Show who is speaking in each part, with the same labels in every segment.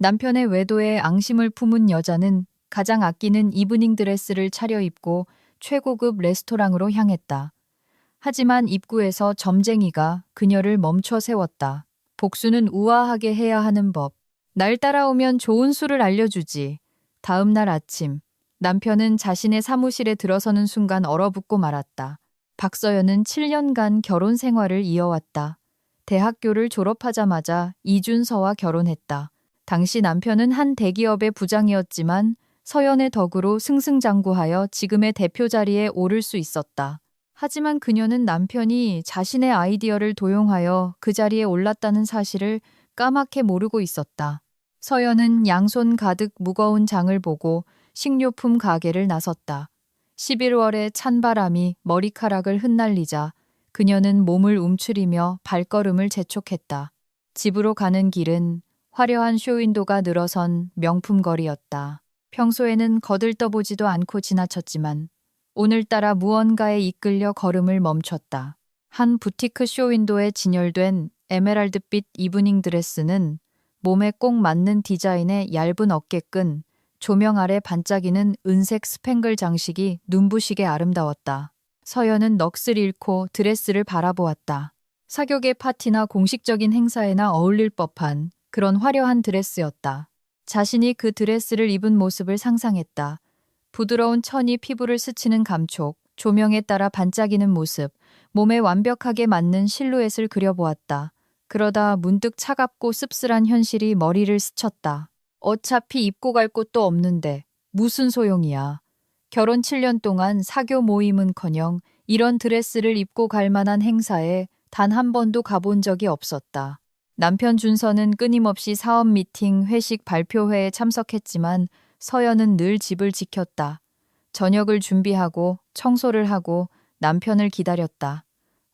Speaker 1: 남편의 외도에 앙심을 품은 여자는 가장 아끼는 이브닝 드레스를 차려입고 최고급 레스토랑으로 향했다. 하지만 입구에서 점쟁이가 그녀를 멈춰 세웠다. 복수는 우아하게 해야 하는 법. 날 따라오면 좋은 술을 알려주지. 다음 날 아침, 남편은 자신의 사무실에 들어서는 순간 얼어붙고 말았다. 박서연은 7년간 결혼 생활을 이어왔다. 대학교를 졸업하자마자 이준서와 결혼했다. 당시 남편은 한 대기업의 부장이었지만 서연의 덕으로 승승장구하여 지금의 대표 자리에 오를 수 있었다. 하지만 그녀는 남편이 자신의 아이디어를 도용하여 그 자리에 올랐다는 사실을 까맣게 모르고 있었다. 서연은 양손 가득 무거운 장을 보고 식료품 가게를 나섰다. 11월의 찬바람이 머리카락을 흩날리자 그녀는 몸을 움츠리며 발걸음을 재촉했다. 집으로 가는 길은 화려한 쇼윈도가 늘어선 명품거리였다. 평소에는 거들떠보지도 않고 지나쳤지만 오늘따라 무언가에 이끌려 걸음을 멈췄다. 한 부티크 쇼윈도에 진열된 에메랄드빛 이브닝 드레스는 몸에 꼭 맞는 디자인의 얇은 어깨끈, 조명 아래 반짝이는 은색 스팽글 장식이 눈부시게 아름다웠다. 서연은 넋을 잃고 드레스를 바라보았다. 사교계 파티나 공식적인 행사에나 어울릴 법한 그런 화려한 드레스였다. 자신이 그 드레스를 입은 모습을 상상했다. 부드러운 천이 피부를 스치는 감촉, 조명에 따라 반짝이는 모습, 몸에 완벽하게 맞는 실루엣을 그려보았다. 그러다 문득 차갑고 씁쓸한 현실이 머리를 스쳤다. 어차피 입고 갈 곳도 없는데 무슨 소용이야. 결혼 7년 동안 사교 모임은커녕 이런 드레스를 입고 갈 만한 행사에 단 한 번도 가본 적이 없었다. 남편 준서는 끊임없이 사업 미팅, 회식, 발표회에 참석했지만 서연은 늘 집을 지켰다. 저녁을 준비하고 청소를 하고 남편을 기다렸다.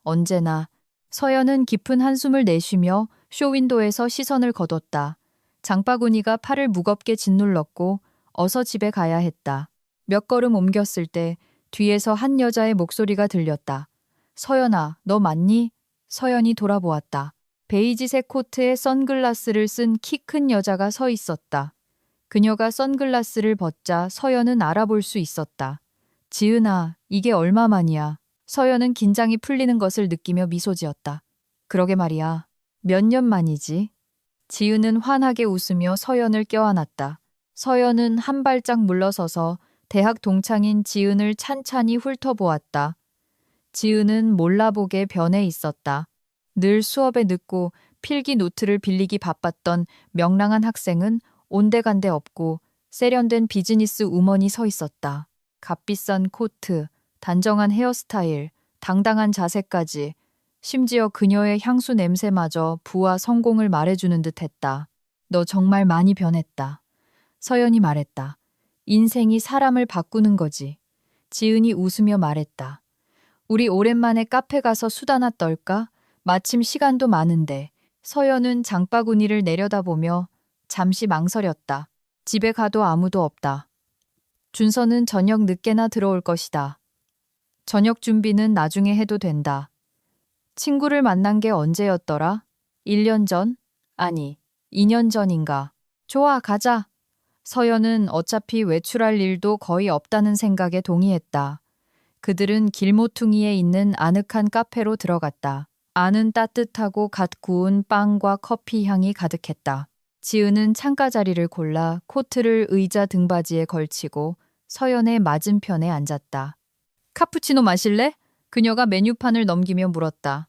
Speaker 1: 언제나 서연은 깊은 한숨을 내쉬며 쇼윈도에서 시선을 거뒀다. 장바구니가 팔을 무겁게 짓눌렀고 어서 집에 가야 했다. 몇 걸음 옮겼을 때 뒤에서 한 여자의 목소리가 들렸다. 서연아, 너 맞니? 서연이 돌아보았다. 베이지색 코트에 선글라스를 쓴 키 큰 여자가 서 있었다. 그녀가 선글라스를 벗자 서연은 알아볼 수 있었다. 지은아, 이게 얼마만이야? 서연은 긴장이 풀리는 것을 느끼며 미소 지었다. 그러게 말이야. 몇 년 만이지? 지은은 환하게 웃으며 서연을 껴안았다. 서연은 한 발짝 물러서서 대학 동창인 지은을 찬찬히 훑어보았다. 지은은 몰라보게 변해 있었다. 늘 수업에 늦고 필기 노트를 빌리기 바빴던 명랑한 학생은 온데간데 없고 세련된 비즈니스 우먼이 서 있었다. 값비싼 코트, 단정한 헤어스타일, 당당한 자세까지 심지어 그녀의 향수 냄새마저 부와 성공을 말해주는 듯 했다. 너 정말 많이 변했다. 서연이 말했다. 인생이 사람을 바꾸는 거지. 지은이 웃으며 말했다. 우리 오랜만에 카페 가서 수다나 떨까? 마침 시간도 많은데. 서연은 장바구니를 내려다보며 잠시 망설였다. 집에 가도 아무도 없다. 준서는 저녁 늦게나 들어올 것이다. 저녁 준비는 나중에 해도 된다. 친구를 만난 게 언제였더라? 1년 전? 아니, 2년 전인가. 좋아, 가자. 서연은 어차피 외출할 일도 거의 없다는 생각에 동의했다. 그들은 길모퉁이에 있는 아늑한 카페로 들어갔다. 안은 따뜻하고 갓 구운 빵과 커피 향이 가득했다. 지은은 창가 자리를 골라 코트를 의자 등받이에 걸치고 서연의 맞은편에 앉았다. 카푸치노 마실래? 그녀가 메뉴판을 넘기며 물었다.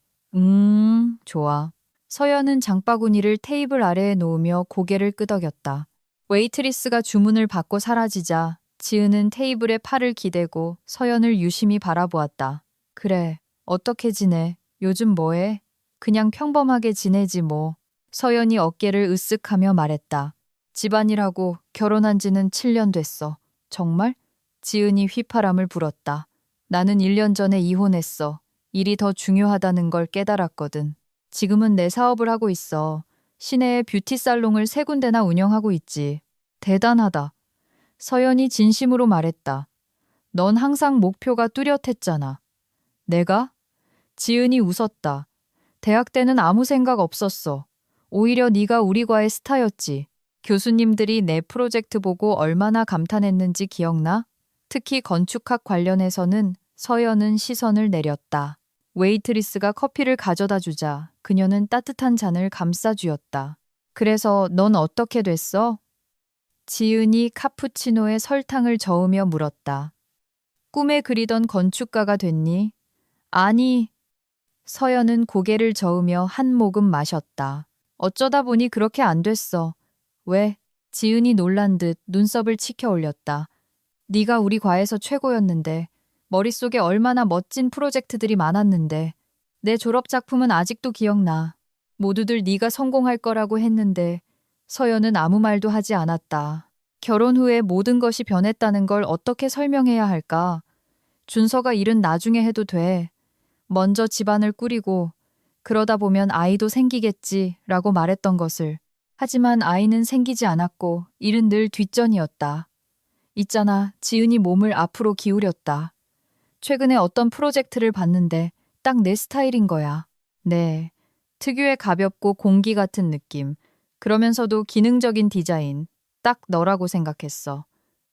Speaker 1: 좋아. 서연은 장바구니를 테이블 아래에 놓으며 고개를 끄덕였다. 웨이트리스가 주문을 받고 사라지자 지은은 테이블에 팔을 기대고 서연을 유심히 바라보았다. 그래, 어떻게 지내? 요즘 뭐해? 그냥 평범하게 지내지 뭐. 서연이 어깨를 으쓱하며 말했다. 집안일하고 결혼한 지는 7년 됐어. 정말? 지은이 휘파람을 불었다. 나는 1년 전에 이혼했어. 일이 더 중요하다는 걸 깨달았거든. 지금은 내 사업을 하고 있어. 시내에 뷰티 살롱을 3군데나 운영하고 있지. 대단하다. 서연이 진심으로 말했다. 넌 항상 목표가 뚜렷했잖아. 내가? 지은이 웃었다. 대학 때는 아무 생각 없었어. 오히려 네가 우리 과의 스타였지. 교수님들이 내 프로젝트 보고 얼마나 감탄했는지 기억나? 특히 건축학 관련해서는 서연은 시선을 내렸다. 웨이트리스가 커피를 가져다 주자 그녀는 따뜻한 잔을 감싸주었다. 그래서 넌 어떻게 됐어? 지은이 카푸치노에 설탕을 저으며 물었다. 꿈에 그리던 건축가가 됐니? 아니. 서연은 고개를 저으며 한 모금 마셨다. 어쩌다 보니 그렇게 안 됐어. 왜? 지은이 놀란 듯 눈썹을 치켜 올렸다. 네가 우리 과에서 최고였는데, 머릿속에 얼마나 멋진 프로젝트들이 많았는데, 내 졸업 작품은 아직도 기억나. 모두들 네가 성공할 거라고 했는데, 서연은 아무 말도 하지 않았다. 결혼 후에 모든 것이 변했다는 걸 어떻게 설명해야 할까? 준서가 일은 나중에 해도 돼. 먼저 집안을 꾸리고 그러다 보면 아이도 생기겠지라고 말했던 것을. 하지만 아이는 생기지 않았고 일은 늘 뒷전이었다. 있잖아, 지은이 몸을 앞으로 기울였다. 최근에 어떤 프로젝트를 봤는데 딱 내 스타일인 거야. 네, 특유의 가볍고 공기 같은 느낌. 그러면서도 기능적인 디자인. 딱 너라고 생각했어.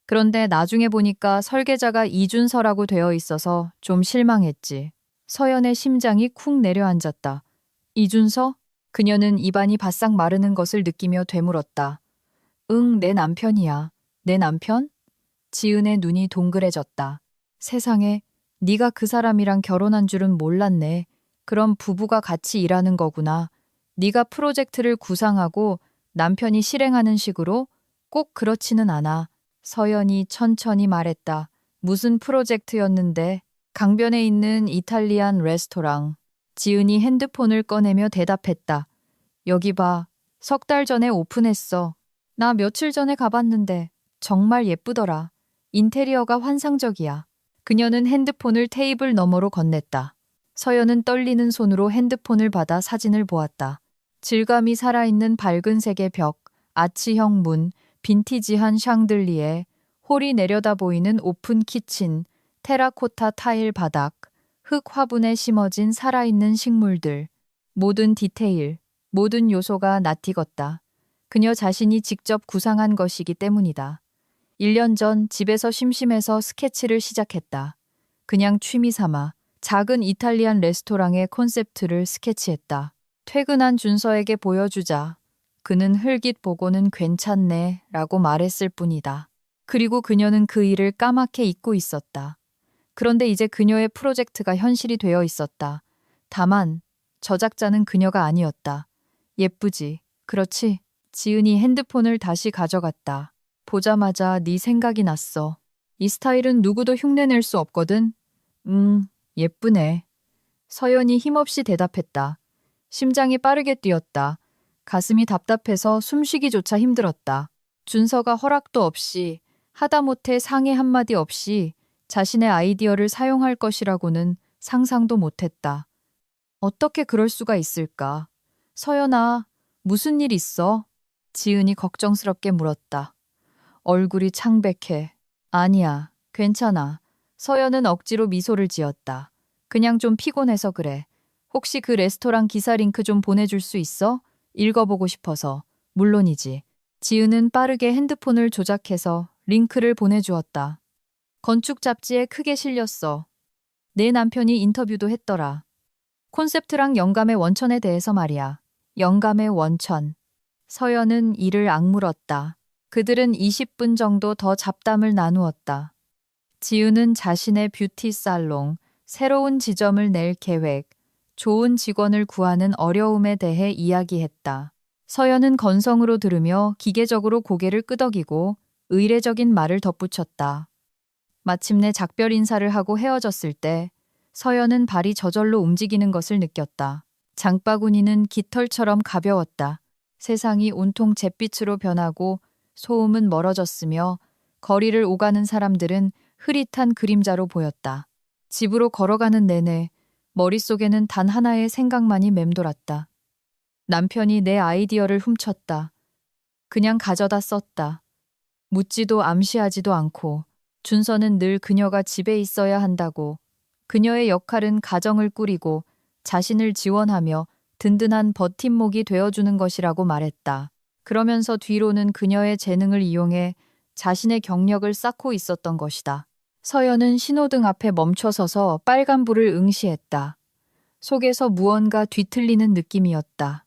Speaker 1: 그런데 나중에 보니까 설계자가 이준서라고 되어 있어서 좀 실망했지. 서연의 심장이 쿵 내려앉았다. 이준서? 그녀는 입안이 바싹 마르는 것을 느끼며 되물었다. 응, 내 남편이야. 내 남편? 지은의 눈이 동그래졌다. 세상에, 네가 그 사람이랑 결혼한 줄은 몰랐네. 그럼 부부가 같이 일하는 거구나. 네가 프로젝트를 구상하고 남편이 실행하는 식으로? 꼭 그렇지는 않아. 서연이 천천히 말했다. 무슨 프로젝트였는데? 강변에 있는 이탈리안 레스토랑. 지은이 핸드폰을 꺼내며 대답했다. 여기 봐. 석 달 전에 오픈했어. 나 며칠 전에 가봤는데 정말 예쁘더라. 인테리어가 환상적이야. 그녀는 핸드폰을 테이블 너머로 건넸다. 서연은 떨리는 손으로 핸드폰을 받아 사진을 보았다. 질감이 살아있는 밝은 색의 벽, 아치형 문, 빈티지한 샹들리에, 홀이 내려다 보이는 오픈 키친, 테라코타 타일 바닥, 흙 화분에 심어진 살아있는 식물들. 모든 디테일, 모든 요소가 낯익었다. 그녀 자신이 직접 구상한 것이기 때문이다. 1년 전 집에서 심심해서 스케치를 시작했다. 그냥 취미 삼아 작은 이탈리안 레스토랑의 콘셉트를 스케치했다. 퇴근한 준서에게 보여주자. 그는 흘깃 보고는 괜찮네 라고 말했을 뿐이다. 그리고 그녀는 그 일을 까맣게 잊고 있었다. 그런데 이제 그녀의 프로젝트가 현실이 되어 있었다. 다만 저작자는 그녀가 아니었다. 예쁘지? 그렇지? 지은이 핸드폰을 다시 가져갔다. 보자마자 네 생각이 났어. 이 스타일은 누구도 흉내낼 수 없거든. 예쁘네. 서연이 힘없이 대답했다. 심장이 빠르게 뛰었다. 가슴이 답답해서 숨쉬기조차 힘들었다. 준서가 허락도 없이 하다못해 상의 한마디 없이 자신의 아이디어를 사용할 것이라고는 상상도 못했다. 어떻게 그럴 수가 있을까? 서연아, 무슨 일 있어? 지은이 걱정스럽게 물었다. 얼굴이 창백해. 아니야, 괜찮아. 서연은 억지로 미소를 지었다. 그냥 좀 피곤해서 그래. 혹시 그 레스토랑 기사 링크 좀 보내줄 수 있어? 읽어보고 싶어서. 물론이지. 지은은 빠르게 핸드폰을 조작해서 링크를 보내주었다. 건축 잡지에 크게 실렸어. 내 남편이 인터뷰도 했더라. 콘셉트랑 영감의 원천에 대해서 말이야. 영감의 원천. 서연은 이를 악물었다. 그들은 20분 정도 더 잡담을 나누었다. 지우는 자신의 뷰티 살롱, 새로운 지점을 낼 계획, 좋은 직원을 구하는 어려움에 대해 이야기했다. 서연은 건성으로 들으며 기계적으로 고개를 끄덕이고 의례적인 말을 덧붙였다. 마침내 작별 인사를 하고 헤어졌을 때 서연은 발이 저절로 움직이는 것을 느꼈다. 장바구니는 깃털처럼 가벼웠다. 세상이 온통 잿빛으로 변하고 소음은 멀어졌으며 거리를 오가는 사람들은 흐릿한 그림자로 보였다. 집으로 걸어가는 내내 머릿속에는 단 하나의 생각만이 맴돌았다. 남편이 내 아이디어를 훔쳤다. 그냥 가져다 썼다. 묻지도 암시하지도 않고 준서는 늘 그녀가 집에 있어야 한다고, 그녀의 역할은 가정을 꾸리고 자신을 지원하며 든든한 버팀목이 되어주는 것이라고 말했다. 그러면서 뒤로는 그녀의 재능을 이용해 자신의 경력을 쌓고 있었던 것이다. 서연은 신호등 앞에 멈춰서서 빨간불을 응시했다. 속에서 무언가 뒤틀리는 느낌이었다.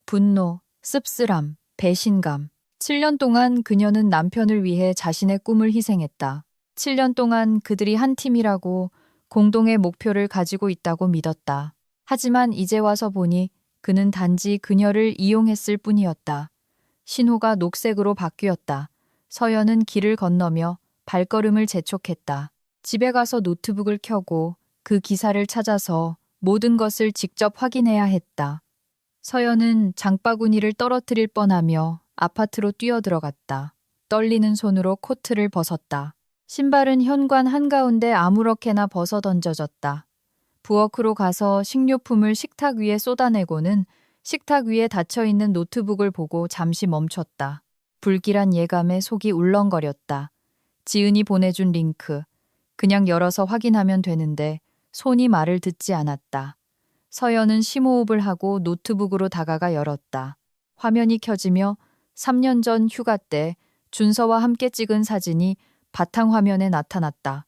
Speaker 1: 분노, 씁쓸함, 배신감. 7년 동안 그녀는 남편을 위해 자신의 꿈을 희생했다. 7년 동안 그들이 한 팀이라고 공동의 목표를 가지고 있다고 믿었다. 하지만 이제 와서 보니 그는 단지 그녀를 이용했을 뿐이었다. 신호가 녹색으로 바뀌었다. 서연은 길을 건너며 발걸음을 재촉했다. 집에 가서 노트북을 켜고 그 기사를 찾아서 모든 것을 직접 확인해야 했다. 서연은 장바구니를 떨어뜨릴 뻔하며 아파트로 뛰어들어갔다. 떨리는 손으로 코트를 벗었다. 신발은 현관 한가운데 아무렇게나 벗어 던져졌다. 부엌으로 가서 식료품을 식탁 위에 쏟아내고는 식탁 위에 닫혀있는 노트북을 보고 잠시 멈췄다. 불길한 예감에 속이 울렁거렸다. 지은이 보내준 링크. 그냥 열어서 확인하면 되는데 손이 말을 듣지 않았다. 서연은 심호흡을 하고 노트북으로 다가가 열었다. 화면이 켜지며 3년 전 휴가 때 준서와 함께 찍은 사진이 바탕화면에 나타났다.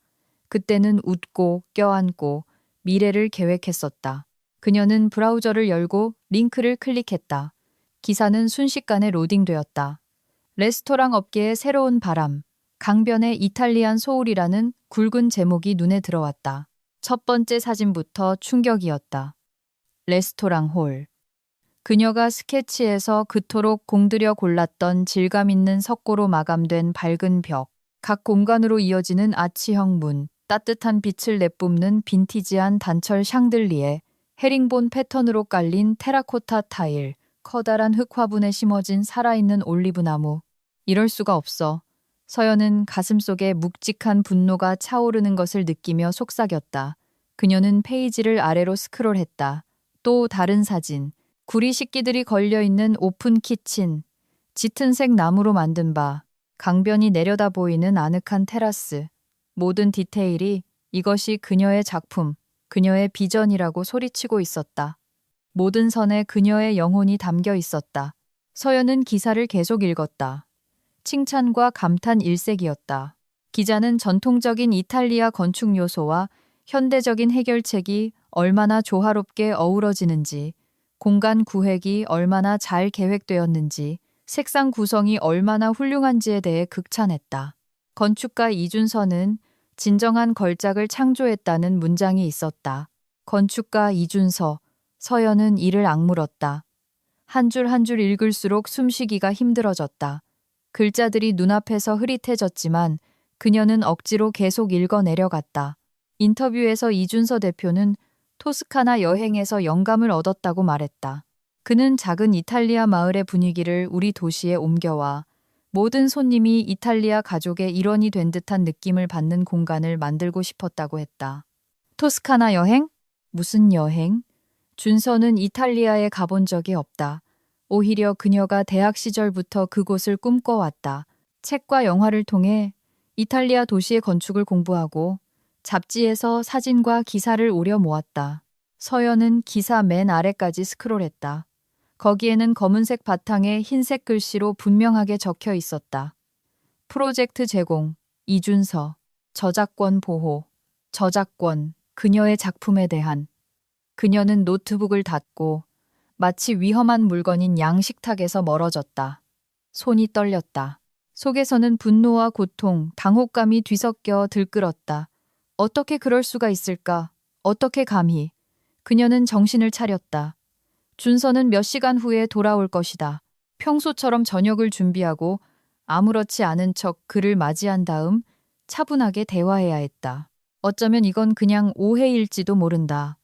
Speaker 1: 그때는 웃고 껴안고 미래를 계획했었다. 그녀는 브라우저를 열고 링크를 클릭했다. 기사는 순식간에 로딩되었다. 레스토랑 업계의 새로운 바람, 강변의 이탈리안 소울이라는 굵은 제목이 눈에 들어왔다. 첫 번째 사진부터 충격이었다. 레스토랑 홀. 그녀가 스케치에서 그토록 공들여 골랐던 질감 있는 석고로 마감된 밝은 벽, 각 공간으로 이어지는 아치형 문, 따뜻한 빛을 내뿜는 빈티지한 단철 샹들리에, 헤링본 패턴으로 깔린 테라코타 타일, 커다란 흙 화분에 심어진 살아있는 올리브나무. 이럴 수가 없어. 서연은 가슴속에 묵직한 분노가 차오르는 것을 느끼며 속삭였다. 그녀는 페이지를 아래로 스크롤했다. 또 다른 사진. 구리 식기들이 걸려있는 오픈 키친. 짙은색 나무로 만든 바. 강변이 내려다 보이는 아늑한 테라스. 모든 디테일이 이것이 그녀의 작품, 그녀의 비전이라고 소리치고 있었다. 모든 선에 그녀의 영혼이 담겨 있었다. 서연은 기사를 계속 읽었다. 칭찬과 감탄 일색이었다. 기자는 전통적인 이탈리아 건축 요소와 현대적인 해결책이 얼마나 조화롭게 어우러지는지, 공간 구획이 얼마나 잘 계획되었는지, 색상 구성이 얼마나 훌륭한지에 대해 극찬했다. 건축가 이준서는 진정한 걸작을 창조했다는 문장이 있었다. 건축가 이준서, 서연은 이를 악물었다. 한 줄 한 줄 읽을수록 숨쉬기가 힘들어졌다. 글자들이 눈앞에서 흐릿해졌지만 그녀는 억지로 계속 읽어 내려갔다. 인터뷰에서 이준서 대표는 토스카나 여행에서 영감을 얻었다고 말했다. 그는 작은 이탈리아 마을의 분위기를 우리 도시에 옮겨와 모든 손님이 이탈리아 가족의 일원이 된 듯한 느낌을 받는 공간을 만들고 싶었다고 했다. 토스카나 여행? 무슨 여행? 준서는 이탈리아에 가본 적이 없다. 오히려 그녀가 대학 시절부터 그곳을 꿈꿔왔다. 책과 영화를 통해 이탈리아 도시의 건축을 공부하고 잡지에서 사진과 기사를 오려 모았다. 서연은 기사 맨 아래까지 스크롤했다. 거기에는 검은색 바탕에 흰색 글씨로 분명하게 적혀 있었다. 프로젝트 제공, 이준서, 저작권 보호, 저작권, 그녀의 작품에 대한. 그녀는 노트북을 닫고 마치 위험한 물건인 양식탁에서 멀어졌다. 손이 떨렸다. 속에서는 분노와 고통, 당혹감이 뒤섞여 들끓었다. 어떻게 그럴 수가 있을까? 어떻게 감히? 그녀는 정신을 차렸다. 준서는 몇 시간 후에 돌아올 것이다. 평소처럼 저녁을 준비하고 아무렇지 않은 척 그를 맞이한 다음 차분하게 대화해야 했다. 어쩌면 이건 그냥 오해일지도 모른다.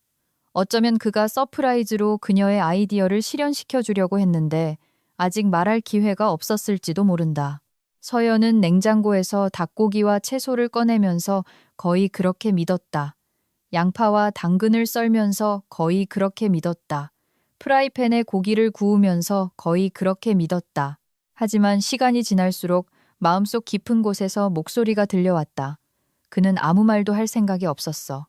Speaker 1: 어쩌면 그가 서프라이즈로 그녀의 아이디어를 실현시켜 주려고 했는데 아직 말할 기회가 없었을지도 모른다. 서연은 냉장고에서 닭고기와 채소를 꺼내면서 거의 그렇게 믿었다. 양파와 당근을 썰면서 거의 그렇게 믿었다. 프라이팬에 고기를 구우면서 거의 그렇게 믿었다. 하지만 시간이 지날수록 마음속 깊은 곳에서 목소리가 들려왔다. 그는 아무 말도 할 생각이 없었어.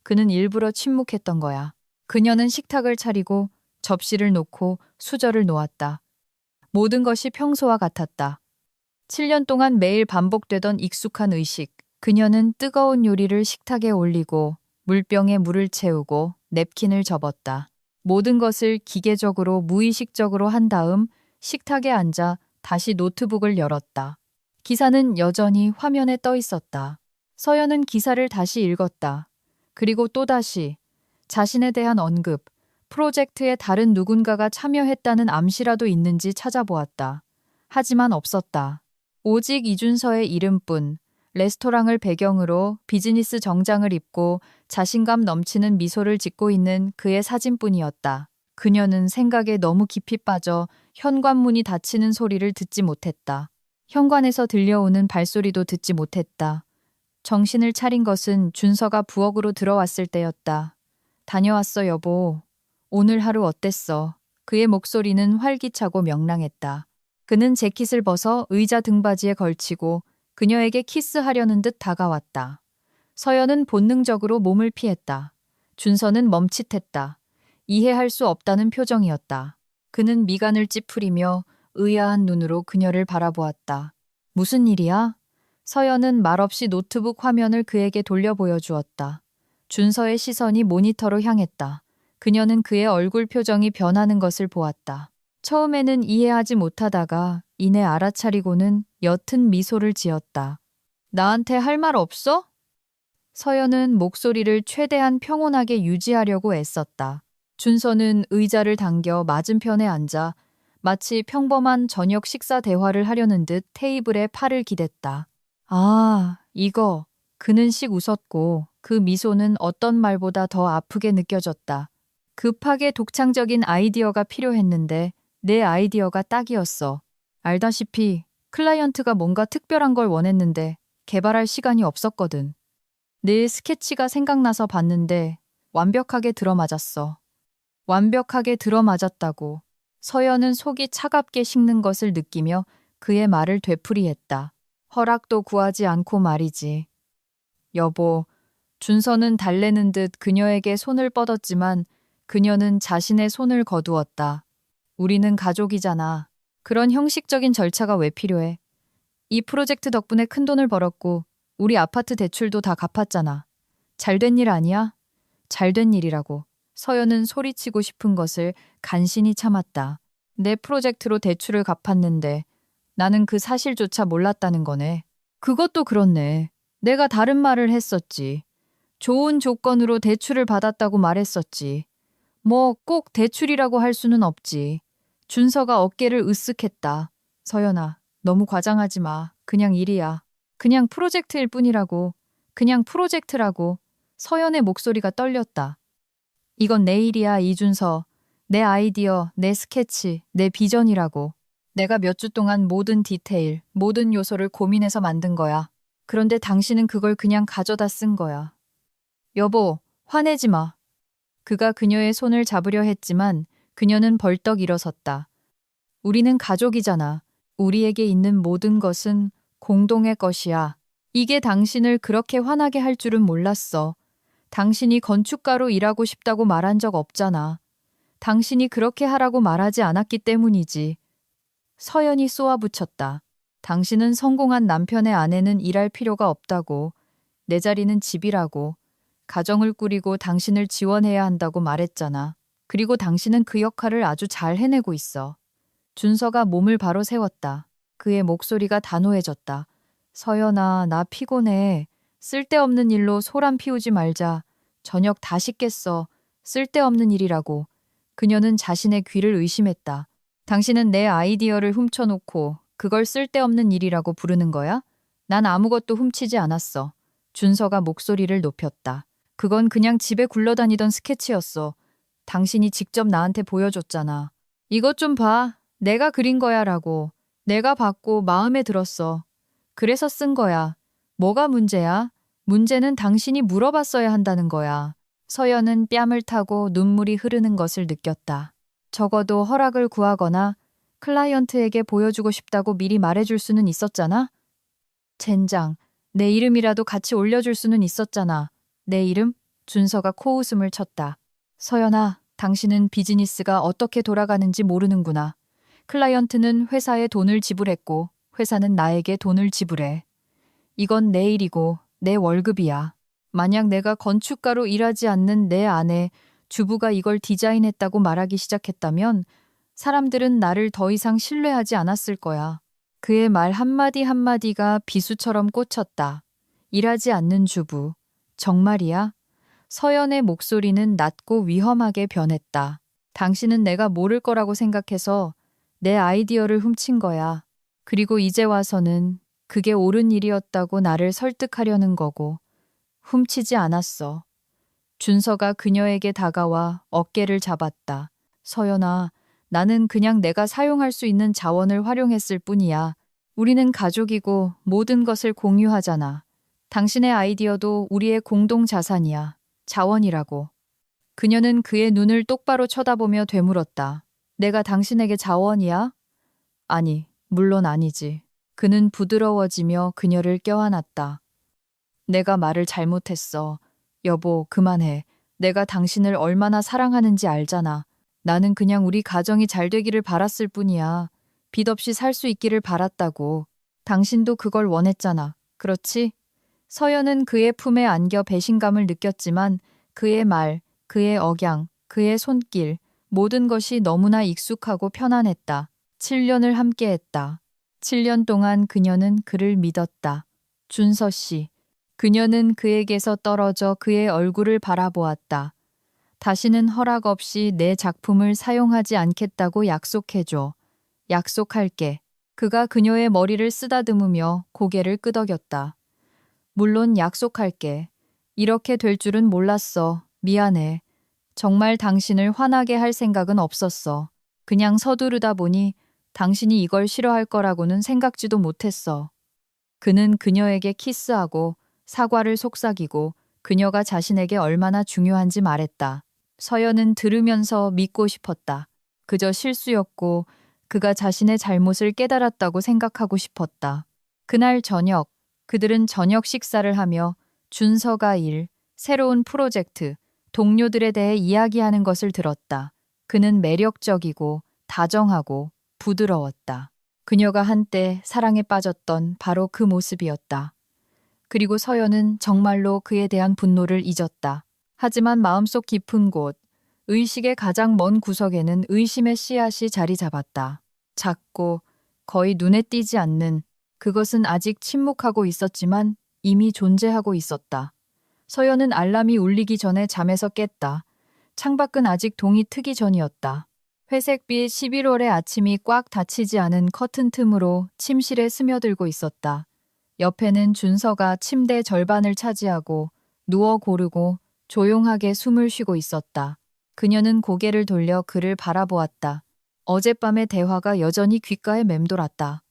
Speaker 1: 그는 일부러 침묵했던 거야. 그녀는 식탁을 차리고 접시를 놓고 수저를 놓았다. 모든 것이 평소와 같았다. 7년 동안 매일 반복되던 익숙한 의식. 그녀는 뜨거운 요리를 식탁에 올리고 물병에 물을 채우고 냅킨을 접었다. 모든 것을 기계적으로 무의식적으로 한 다음 식탁에 앉아 다시 노트북을 열었다. 기사는 여전히 화면에 떠 있었다. 서연은 기사를 다시 읽었다. 그리고 또다시 자신에 대한 언급, 프로젝트에 다른 누군가가 참여했다는 암시라도 있는지 찾아보았다. 하지만 없었다. 오직 이준서의 이름뿐. 레스토랑을 배경으로 비즈니스 정장을 입고 자신감 넘치는 미소를 짓고 있는 그의 사진뿐이었다. 그녀는 생각에 너무 깊이 빠져 현관문이 닫히는 소리를 듣지 못했다. 현관에서 들려오는 발소리도 듣지 못했다. 정신을 차린 것은 준서가 부엌으로 들어왔을 때였다. 다녀왔어, 여보. 오늘 하루 어땠어? 그의 목소리는 활기차고 명랑했다. 그는 재킷을 벗어 의자 등받이에 걸치고 그녀에게 키스하려는 듯 다가왔다. 서연은 본능적으로 몸을 피했다. 준서는 멈칫했다. 이해할 수 없다는 표정이었다. 그는 미간을 찌푸리며 의아한 눈으로 그녀를 바라보았다. 무슨 일이야? 서연은 말없이 노트북 화면을 그에게 돌려 보여주었다. 준서의 시선이 모니터로 향했다. 그녀는 그의 얼굴 표정이 변하는 것을 보았다. 처음에는 이해하지 못하다가 이내 알아차리고는 옅은 미소를 지었다. 나한테 할 말 없어? 서연은 목소리를 최대한 평온하게 유지하려고 애썼다. 준서는 의자를 당겨 맞은편에 앉아 마치 평범한 저녁 식사 대화를 하려는 듯 테이블에 팔을 기댔다. 아, 이거. 그는 씩 웃었고 그 미소는 어떤 말보다 더 아프게 느껴졌다. 급하게 독창적인 아이디어가 필요했는데 내 아이디어가 딱이었어. 알다시피 클라이언트가 뭔가 특별한 걸 원했는데 개발할 시간이 없었거든. 내 스케치가 생각나서 봤는데 완벽하게 들어맞았어. 완벽하게 들어맞았다고. 서연은 속이 차갑게 식는 것을 느끼며 그의 말을 되풀이했다. 허락도 구하지 않고 말이지. 여보, 준서는 달래는 듯 그녀에게 손을 뻗었지만 그녀는 자신의 손을 거두었다. 우리는 가족이잖아. 그런 형식적인 절차가 왜 필요해? 이 프로젝트 덕분에 큰돈을 벌었고 우리 아파트 대출도 다 갚았잖아. 잘된 일 아니야? 잘된 일이라고. 서연은 소리치고 싶은 것을 간신히 참았다. 내 프로젝트로 대출을 갚았는데 나는 그 사실조차 몰랐다는 거네. 그것도 그렇네. 내가 다른 말을 했었지. 좋은 조건으로 대출을 받았다고 말했었지. 뭐 꼭 대출이라고 할 수는 없지. 준서가 어깨를 으쓱했다. 서연아, 너무 과장하지 마. 그냥 일이야. 그냥 프로젝트일 뿐이라고. 그냥 프로젝트라고. 서연의 목소리가 떨렸다. 이건 내 일이야, 이준서. 내 아이디어, 내 스케치, 내 비전이라고. 내가 몇 주 동안 모든 디테일, 모든 요소를 고민해서 만든 거야. 그런데 당신은 그걸 그냥 가져다 쓴 거야. 여보, 화내지 마. 그가 그녀의 손을 잡으려 했지만 그녀는 벌떡 일어섰다. 우리는 가족이잖아. 우리에게 있는 모든 것은 공동의 것이야. 이게 당신을 그렇게 화나게 할 줄은 몰랐어. 당신이 건축가로 일하고 싶다고 말한 적 없잖아. 당신이 그렇게 하라고 말하지 않았기 때문이지. 서연이 쏘아붙였다. 당신은 성공한 남편의 아내는 일할 필요가 없다고. 내 자리는 집이라고. 가정을 꾸리고 당신을 지원해야 한다고 말했잖아. 그리고 당신은 그 역할을 아주 잘 해내고 있어. 준서가 몸을 바로 세웠다. 그의 목소리가 단호해졌다. 서연아, 나 피곤해. 쓸데없는 일로 소란 피우지 말자. 저녁 다 식겠어. 쓸데없는 일이라고. 그녀는 자신의 귀를 의심했다. 당신은 내 아이디어를 훔쳐놓고 그걸 쓸데없는 일이라고 부르는 거야? 난 아무것도 훔치지 않았어. 준서가 목소리를 높였다. 그건 그냥 집에 굴러다니던 스케치였어. 당신이 직접 나한테 보여줬잖아. 이것 좀 봐. 내가 그린 거야 라고. 내가 봤고 마음에 들었어. 그래서 쓴 거야. 뭐가 문제야? 문제는 당신이 물어봤어야 한다는 거야. 서연은 뺨을 타고 눈물이 흐르는 것을 느꼈다. 적어도 허락을 구하거나 클라이언트에게 보여주고 싶다고 미리 말해줄 수는 있었잖아? 젠장, 내 이름이라도 같이 올려줄 수는 있었잖아. 내 이름? 준서가 코웃음을 쳤다. 서연아, 당신은 비즈니스가 어떻게 돌아가는지 모르는구나. 클라이언트는 회사에 돈을 지불했고 회사는 나에게 돈을 지불해. 이건 내 일이고 내 월급이야. 만약 내가 건축가로 일하지 않는 내 아내, 주부가 이걸 디자인했다고 말하기 시작했다면 사람들은 나를 더 이상 신뢰하지 않았을 거야. 그의 말 한마디 한마디가 비수처럼 꽂혔다. 일하지 않는 주부. 정말이야? 서연의 목소리는 낮고 위험하게 변했다. 당신은 내가 모를 거라고 생각해서 내 아이디어를 훔친 거야. 그리고 이제 와서는 그게 옳은 일이었다고 나를 설득하려는 거고. 훔치지 않았어. 준서가 그녀에게 다가와 어깨를 잡았다. 서연아, 나는 그냥 내가 사용할 수 있는 자원을 활용했을 뿐이야. 우리는 가족이고 모든 것을 공유하잖아. 당신의 아이디어도 우리의 공동 자산이야. 자원이라고. 그녀는 그의 눈을 똑바로 쳐다보며 되물었다. 내가 당신에게 자원이야? 아니, 물론 아니지. 그는 부드러워지며 그녀를 껴안았다. 내가 말을 잘못했어. 여보, 그만해. 내가 당신을 얼마나 사랑하는지 알잖아. 나는 그냥 우리 가정이 잘 되기를 바랐을 뿐이야. 빚 없이 살 수 있기를 바랐다고. 당신도 그걸 원했잖아. 그렇지? 서연은 그의 품에 안겨 배신감을 느꼈지만 그의 말, 그의 억양, 그의 손길, 모든 것이 너무나 익숙하고 편안했다. 7년을 함께했다. 7년 동안 그녀는 그를 믿었다. 준서 씨. 그녀는 그에게서 떨어져 그의 얼굴을 바라보았다. 다시는 허락 없이 내 작품을 사용하지 않겠다고 약속해줘. 약속할게. 그가 그녀의 머리를 쓰다듬으며 고개를 끄덕였다. 물론 약속할게. 이렇게 될 줄은 몰랐어. 미안해. 정말 당신을 화나게 할 생각은 없었어. 그냥 서두르다 보니 당신이 이걸 싫어할 거라고는 생각지도 못했어. 그는 그녀에게 키스하고 사과를 속삭이고 그녀가 자신에게 얼마나 중요한지 말했다. 서연은 들으면서 믿고 싶었다. 그저 실수였고 그가 자신의 잘못을 깨달았다고 생각하고 싶었다. 그날 저녁, 그들은 저녁 식사를 하며 준서가 일, 새로운 프로젝트, 동료들에 대해 이야기하는 것을 들었다. 그는 매력적이고 다정하고 부드러웠다. 그녀가 한때 사랑에 빠졌던 바로 그 모습이었다. 그리고 서연은 정말로 그에 대한 분노를 잊었다. 하지만 마음속 깊은 곳, 의식의 가장 먼 구석에는 의심의 씨앗이 자리 잡았다. 작고 거의 눈에 띄지 않는, 그것은 아직 침묵하고 있었지만 이미 존재하고 있었다. 서연은 알람이 울리기 전에 잠에서 깼다. 창밖은 아직 동이 트기 전이었다. 회색빛 11월의 아침이 꽉 닫히지 않은 커튼 틈으로 침실에 스며들고 있었다. 옆에는 준서가 침대 절반을 차지하고 누워 고르고 조용하게 숨을 쉬고 있었다. 그녀는 고개를 돌려 그를 바라보았다. 어젯밤의 대화가 여전히 귓가에 맴돌았다.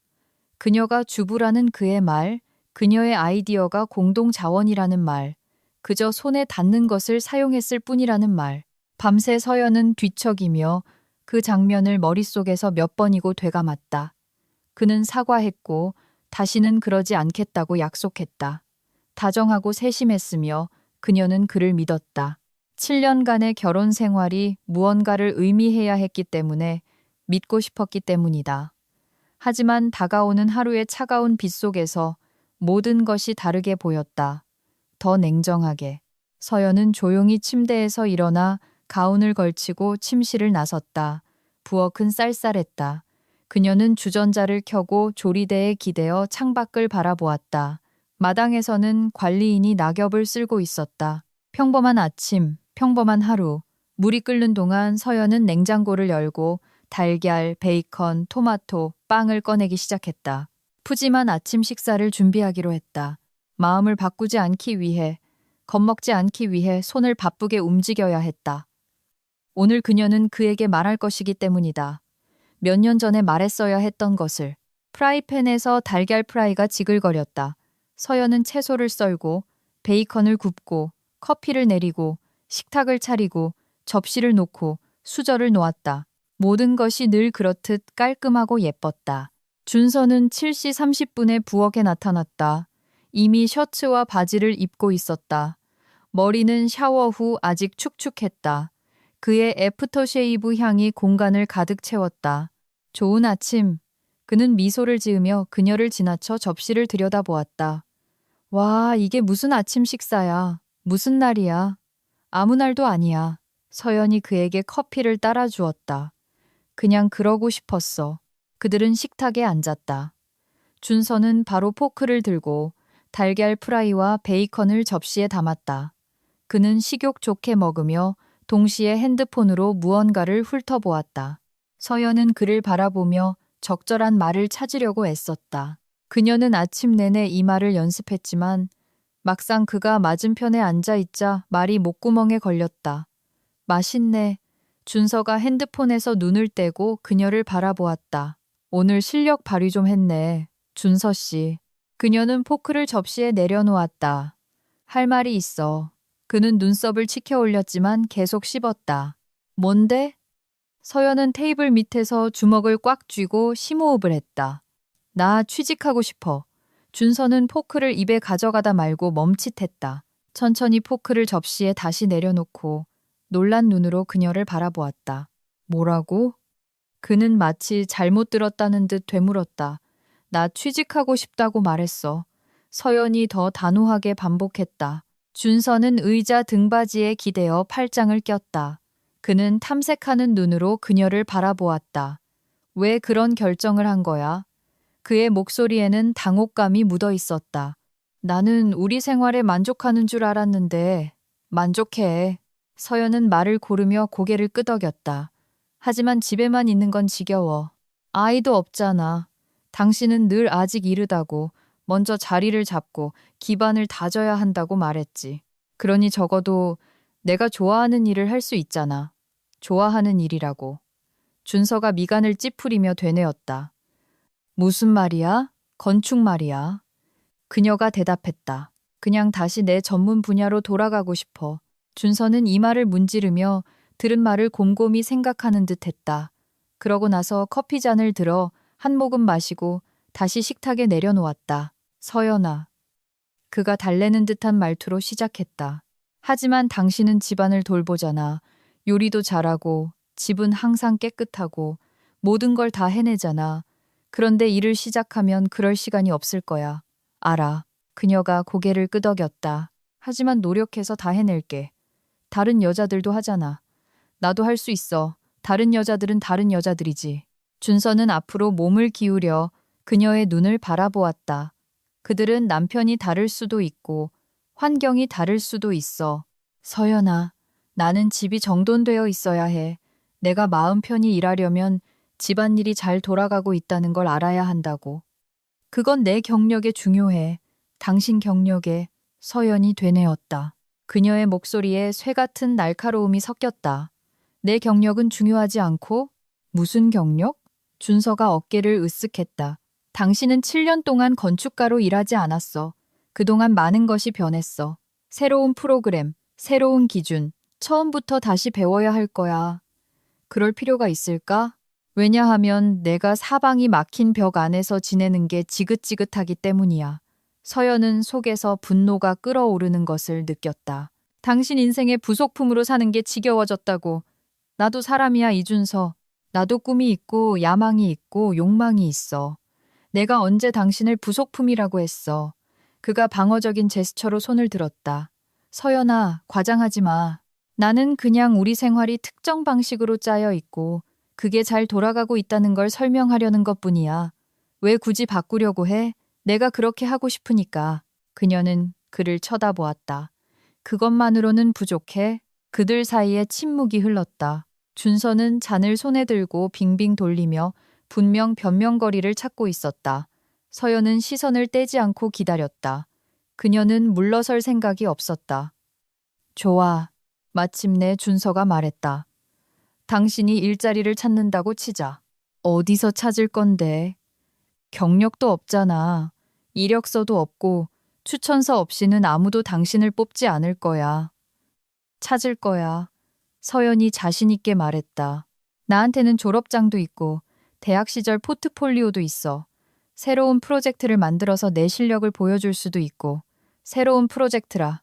Speaker 1: 그녀가 주부라는 그의 말, 그녀의 아이디어가 공동 자원이라는 말, 그저 손에 닿는 것을 사용했을 뿐이라는 말. 밤새 서연은 뒤척이며 그 장면을 머릿속에서 몇 번이고 되감았다. 그는 사과했고 다시는 그러지 않겠다고 약속했다. 다정하고 세심했으며 그녀는 그를 믿었다. 7년간의 결혼 생활이 무언가를 의미해야 했기 때문에, 믿고 싶었기 때문이다. 하지만 다가오는 하루의 차가운 빛 속에서 모든 것이 다르게 보였다. 더 냉정하게. 서연은 조용히 침대에서 일어나 가운을 걸치고 침실을 나섰다. 부엌은 쌀쌀했다. 그녀는 주전자를 켜고 조리대에 기대어 창밖을 바라보았다. 마당에서는 관리인이 낙엽을 쓸고 있었다. 평범한 아침, 평범한 하루. 물이 끓는 동안 서연은 냉장고를 열고 달걀, 베이컨, 토마토, 빵을 꺼내기 시작했다. 푸짐한 아침 식사를 준비하기로 했다. 마음을 바꾸지 않기 위해, 겁먹지 않기 위해 손을 바쁘게 움직여야 했다. 오늘 그녀는 그에게 말할 것이기 때문이다. 몇 년 전에 말했어야 했던 것을. 프라이팬에서 달걀 프라이가 지글거렸다. 서연은 채소를 썰고 베이컨을 굽고 커피를 내리고 식탁을 차리고 접시를 놓고 수저를 놓았다. 모든 것이 늘 그렇듯 깔끔하고 예뻤다. 준서는 7시 30분에 부엌에 나타났다. 이미 셔츠와 바지를 입고 있었다. 머리는 샤워 후 아직 축축했다. 그의 애프터쉐이브 향이 공간을 가득 채웠다. 좋은 아침. 그는 미소를 지으며 그녀를 지나쳐 접시를 들여다보았다. 와, 이게 무슨 아침 식사야. 무슨 날이야. 아무 날도 아니야. 서연이 그에게 커피를 따라 주었다. 그냥 그러고 싶었어. 그들은 식탁에 앉았다. 준서는 바로 포크를 들고 달걀 프라이와 베이컨을 접시에 담았다. 그는 식욕 좋게 먹으며 동시에 핸드폰으로 무언가를 훑어보았다. 서연은 그를 바라보며 적절한 말을 찾으려고 애썼다. 그녀는 아침 내내 이 말을 연습했지만 막상 그가 맞은편에 앉아있자 말이 목구멍에 걸렸다. 맛있네. 준서가 핸드폰에서 눈을 떼고 그녀를 바라보았다. 오늘 실력 발휘 좀 했네. 준서 씨. 그녀는 포크를 접시에 내려놓았다. 할 말이 있어. 그는 눈썹을 치켜 올렸지만 계속 씹었다. 뭔데? 서연은 테이블 밑에서 주먹을 꽉 쥐고 심호흡을 했다. 나 취직하고 싶어. 준서는 포크를 입에 가져가다 말고 멈칫했다. 천천히 포크를 접시에 다시 내려놓고 놀란 눈으로 그녀를 바라보았다. 뭐라고? 그는 마치 잘못 들었다는 듯 되물었다. 나 취직하고 싶다고 말했어. 서연이 더 단호하게 반복했다. 준서는 의자 등받이에 기대어 팔짱을 꼈다. 그는 탐색하는 눈으로 그녀를 바라보았다. 왜 그런 결정을 한 거야? 그의 목소리에는 당혹감이 묻어 있었다. 나는 우리 생활에 만족하는 줄 알았는데. 만족해. 서연은 말을 고르며 고개를 끄덕였다. 하지만 집에만 있는 건 지겨워. 아이도 없잖아. 당신은 늘 아직 이르다고 먼저 자리를 잡고 기반을 다져야 한다고 말했지. 그러니 적어도 내가 좋아하는 일을 할 수 있잖아. 좋아하는 일이라고. 준서가 미간을 찌푸리며 되뇌었다. 무슨 말이야? 건축 말이야. 그녀가 대답했다. 그냥 다시 내 전문 분야로 돌아가고 싶어. 준서는 이 말을 문지르며 들은 말을 곰곰이 생각하는 듯 했다. 그러고 나서 커피잔을 들어 한 모금 마시고 다시 식탁에 내려놓았다. 서연아. 그가 달래는 듯한 말투로 시작했다. 하지만 당신은 집안을 돌보잖아. 요리도 잘하고 집은 항상 깨끗하고 모든 걸 다 해내잖아. 그런데 일을 시작하면 그럴 시간이 없을 거야. 알아. 그녀가 고개를 끄덕였다. 하지만 노력해서 다 해낼게. 다른 여자들도 하잖아. 나도 할 수 있어. 다른 여자들은 다른 여자들이지. 준서는 앞으로 몸을 기울여 그녀의 눈을 바라보았다. 그들은 남편이 다를 수도 있고 환경이 다를 수도 있어. 서연아, 나는 집이 정돈되어 있어야 해. 내가 마음 편히 일하려면 집안일이 잘 돌아가고 있다는 걸 알아야 한다고. 그건 내 경력에 중요해. 당신 경력에. 서연이 되뇌었다. 그녀의 목소리에 쇠 같은 날카로움이 섞였다. 내 경력은 중요하지 않고? 무슨 경력? 준서가 어깨를 으쓱했다. 당신은 7년 동안 건축가로 일하지 않았어. 그동안 많은 것이 변했어. 새로운 프로그램, 새로운 기준, 처음부터 다시 배워야 할 거야. 그럴 필요가 있을까? 왜냐하면 내가 사방이 막힌 벽 안에서 지내는 게 지긋지긋하기 때문이야. 서연은 속에서 분노가 끓어오르는 것을 느꼈다. 당신 인생의 부속품으로 사는 게 지겨워졌다고. 나도 사람이야, 이준서. 나도 꿈이 있고 야망이 있고 욕망이 있어. 내가 언제 당신을 부속품이라고 했어. 그가 방어적인 제스처로 손을 들었다. 서연아, 과장하지 마. 나는 그냥 우리 생활이 특정 방식으로 짜여 있고 그게 잘 돌아가고 있다는 걸 설명하려는 것뿐이야. 왜 굳이 바꾸려고 해? 내가 그렇게 하고 싶으니까. 그녀는 그를 쳐다보았다. 그것만으로는 부족해? 그들 사이에 침묵이 흘렀다. 준서는 잔을 손에 들고 빙빙 돌리며 분명 변명거리를 찾고 있었다. 서연은 시선을 떼지 않고 기다렸다. 그녀는 물러설 생각이 없었다. 좋아. 마침내 준서가 말했다. 당신이 일자리를 찾는다고 치자. 어디서 찾을 건데? 경력도 없잖아. 이력서도 없고 추천서 없이는 아무도 당신을 뽑지 않을 거야. 찾을 거야. 서연이 자신 있게 말했다. 나한테는 졸업장도 있고 대학 시절 포트폴리오도 있어. 새로운 프로젝트를 만들어서 내 실력을 보여줄 수도 있고. 새로운 프로젝트라.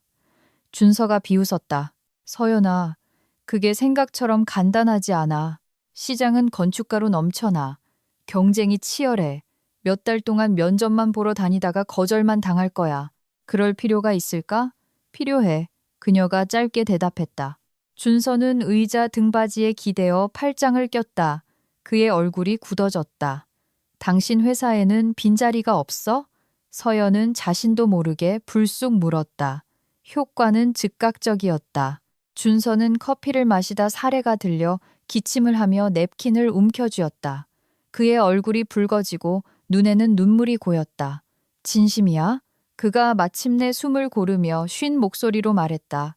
Speaker 1: 준서가 비웃었다. 서연아, 그게 생각처럼 간단하지 않아. 시장은 건축가로 넘쳐나. 경쟁이 치열해. 몇 달 동안 면접만 보러 다니다가 거절만 당할 거야. 그럴 필요가 있을까? 필요해. 그녀가 짧게 대답했다. 준서는 의자 등받이에 기대어 팔짱을 꼈다. 그의 얼굴이 굳어졌다. 당신 회사에는 빈자리가 없어? 서연은 자신도 모르게 불쑥 물었다. 효과는 즉각적이었다. 준서는 커피를 마시다 사례가 들려 기침을 하며 냅킨을 움켜쥐었다. 그의 얼굴이 붉어지고 눈에는 눈물이 고였다. 진심이야? 그가 마침내 숨을 고르며 쉰 목소리로 말했다.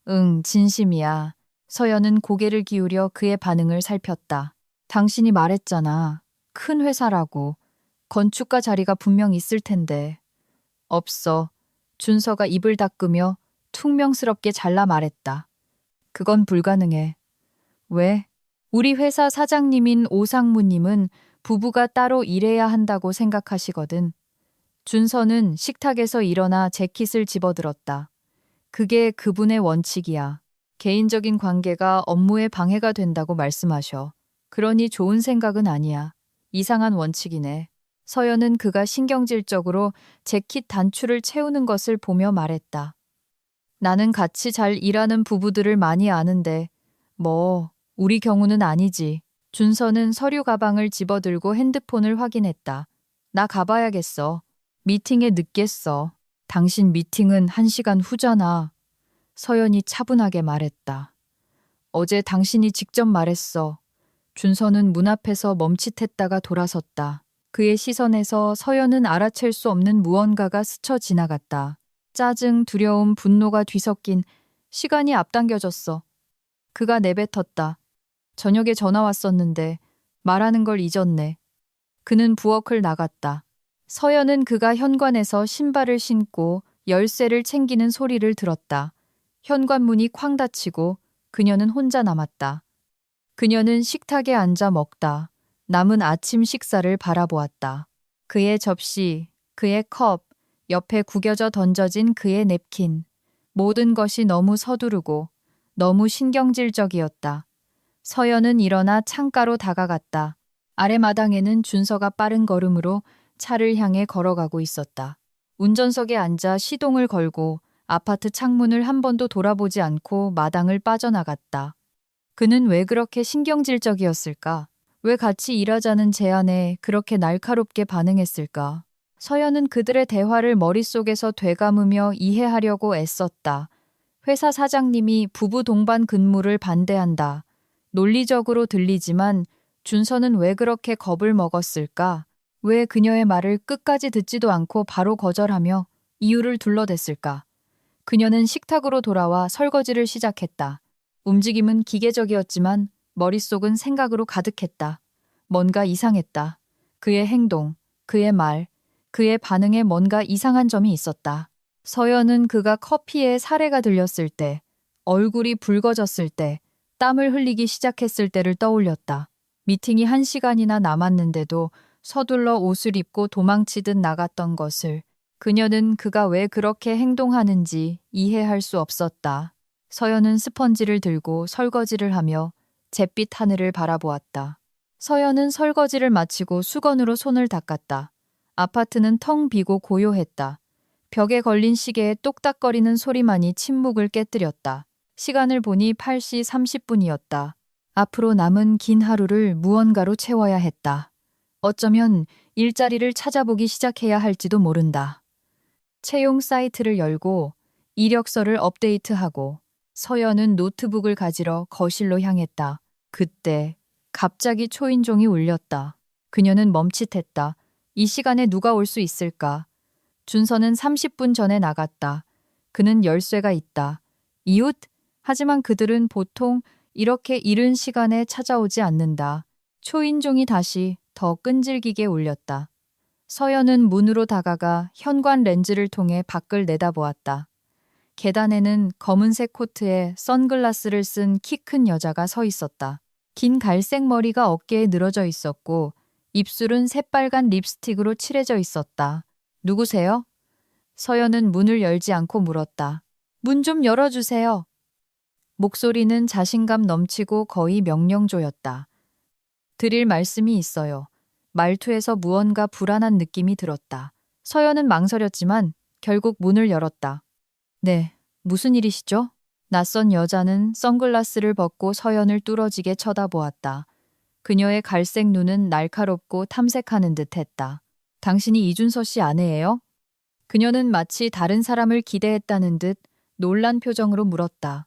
Speaker 1: 응, 진심이야. 서연은 고개를 기울여 그의 반응을 살폈다. 당신이 말했잖아. 큰 회사라고. 건축가 자리가 분명 있을 텐데. 없어. 준서가 입을 닦으며 퉁명스럽게 잘라 말했다. 그건 불가능해. 왜? 우리 회사 사장님인 오상무님은 부부가 따로 일해야 한다고 생각하시거든. 준서는 식탁에서 일어나 재킷을 집어들었다. 그게 그분의 원칙이야. 개인적인 관계가 업무에 방해가 된다고 말씀하셔. 그러니 좋은 생각은 아니야. 이상한 원칙이네. 서연은 그가 신경질적으로 재킷 단추를 채우는 것을 보며 말했다. 나는 같이 잘 일하는 부부들을 많이 아는데 우리 경우는 아니지. 준서는 서류 가방을 집어들고 핸드폰을 확인했다. 나 가봐야겠어. 미팅에 늦겠어. 당신 미팅은 1시간 후잖아. 서연이 차분하게 말했다. 어제 당신이 직접 말했어. 준서는 문 앞에서 멈칫했다가 돌아섰다. 그의 시선에서 서연은 알아챌 수 없는 무언가가 스쳐 지나갔다. 짜증, 두려움, 분노가 뒤섞인 시간이 앞당겨졌어. 그가 내뱉었다. 저녁에 전화 왔었는데 말하는 걸 잊었네. 그는 부엌을 나갔다. 서연은 그가 현관에서 신발을 신고 열쇠를 챙기는 소리를 들었다. 현관문이 쾅 닫히고 그녀는 혼자 남았다. 그녀는 식탁에 앉아 먹다. 남은 아침 식사를 바라보았다. 그의 접시, 그의 컵, 옆에 구겨져 던져진 그의 냅킨. 모든 것이 너무 서두르고 너무 신경질적이었다. 서연은 일어나 창가로 다가갔다. 아래마당에는 준서가 빠른 걸음으로 차를 향해 걸어가고 있었다. 운전석에 앉아 시동을 걸고 아파트 창문을 한 번도 돌아보지 않고 마당을 빠져나갔다. 그는 왜 그렇게 신경질적이었을까? 왜 같이 일하자는 제안에 그렇게 날카롭게 반응했을까? 서연은 그들의 대화를 머릿속에서 되감으며 이해하려고 애썼다. 회사 사장님이 부부 동반 근무를 반대한다. 논리적으로 들리지만 준서는 왜 그렇게 겁을 먹었을까? 왜 그녀의 말을 끝까지 듣지도 않고 바로 거절하며 이유를 둘러댔을까? 그녀는 식탁으로 돌아와 설거지를 시작했다. 움직임은 기계적이었지만 머릿속은 생각으로 가득했다. 뭔가 이상했다. 그의 행동, 그의 말, 그의 반응에 뭔가 이상한 점이 있었다. 서연은 그가 커피에 사례가 들렸을 때, 얼굴이 붉어졌을 때, 땀을 흘리기 시작했을 때를 떠올렸다. 미팅이 1시간이나 남았는데도 서둘러 옷을 입고 도망치듯 나갔던 것을 그녀는 그가 왜 그렇게 행동하는지 이해할 수 없었다. 서연은 스펀지를 들고 설거지를 하며 잿빛 하늘을 바라보았다. 서연은 설거지를 마치고 수건으로 손을 닦았다. 아파트는 텅 비고 고요했다. 벽에 걸린 시계의 똑딱거리는 소리만이 침묵을 깨뜨렸다. 시간을 보니 8시 30분이었다. 앞으로 남은 긴 하루를 무언가로 채워야 했다. 어쩌면 일자리를 찾아보기 시작해야 할지도 모른다. 채용 사이트를 열고 이력서를 업데이트하고 서연은 노트북을 가지러 거실로 향했다. 그때 갑자기 초인종이 울렸다. 그녀는 멈칫했다. 이 시간에 누가 올 수 있을까? 준서는 30분 전에 나갔다. 그는 열쇠가 있다. 이웃? 하지만 그들은 보통 이렇게 이른 시간에 찾아오지 않는다. 초인종이 다시 더 끈질기게 울렸다. 서연은 문으로 다가가 현관 렌즈를 통해 밖을 내다보았다. 계단에는 검은색 코트에 선글라스를 쓴 키 큰 여자가 서 있었다. 긴 갈색 머리가 어깨에 늘어져 있었고 입술은 새빨간 립스틱으로 칠해져 있었다. 누구세요? 서연은 문을 열지 않고 물었다. 문 좀 열어주세요. 목소리는 자신감 넘치고 거의 명령조였다. 드릴 말씀이 있어요. 말투에서 무언가 불안한 느낌이 들었다. 서연은 망설였지만 결국 문을 열었다. 네, 무슨 일이시죠? 낯선 여자는 선글라스를 벗고 서연을 뚫어지게 쳐다보았다. 그녀의 갈색 눈은 날카롭고 탐색하는 듯 했다. 당신이 이준서 씨 아내예요? 그녀는 마치 다른 사람을 기대했다는 듯 놀란 표정으로 물었다.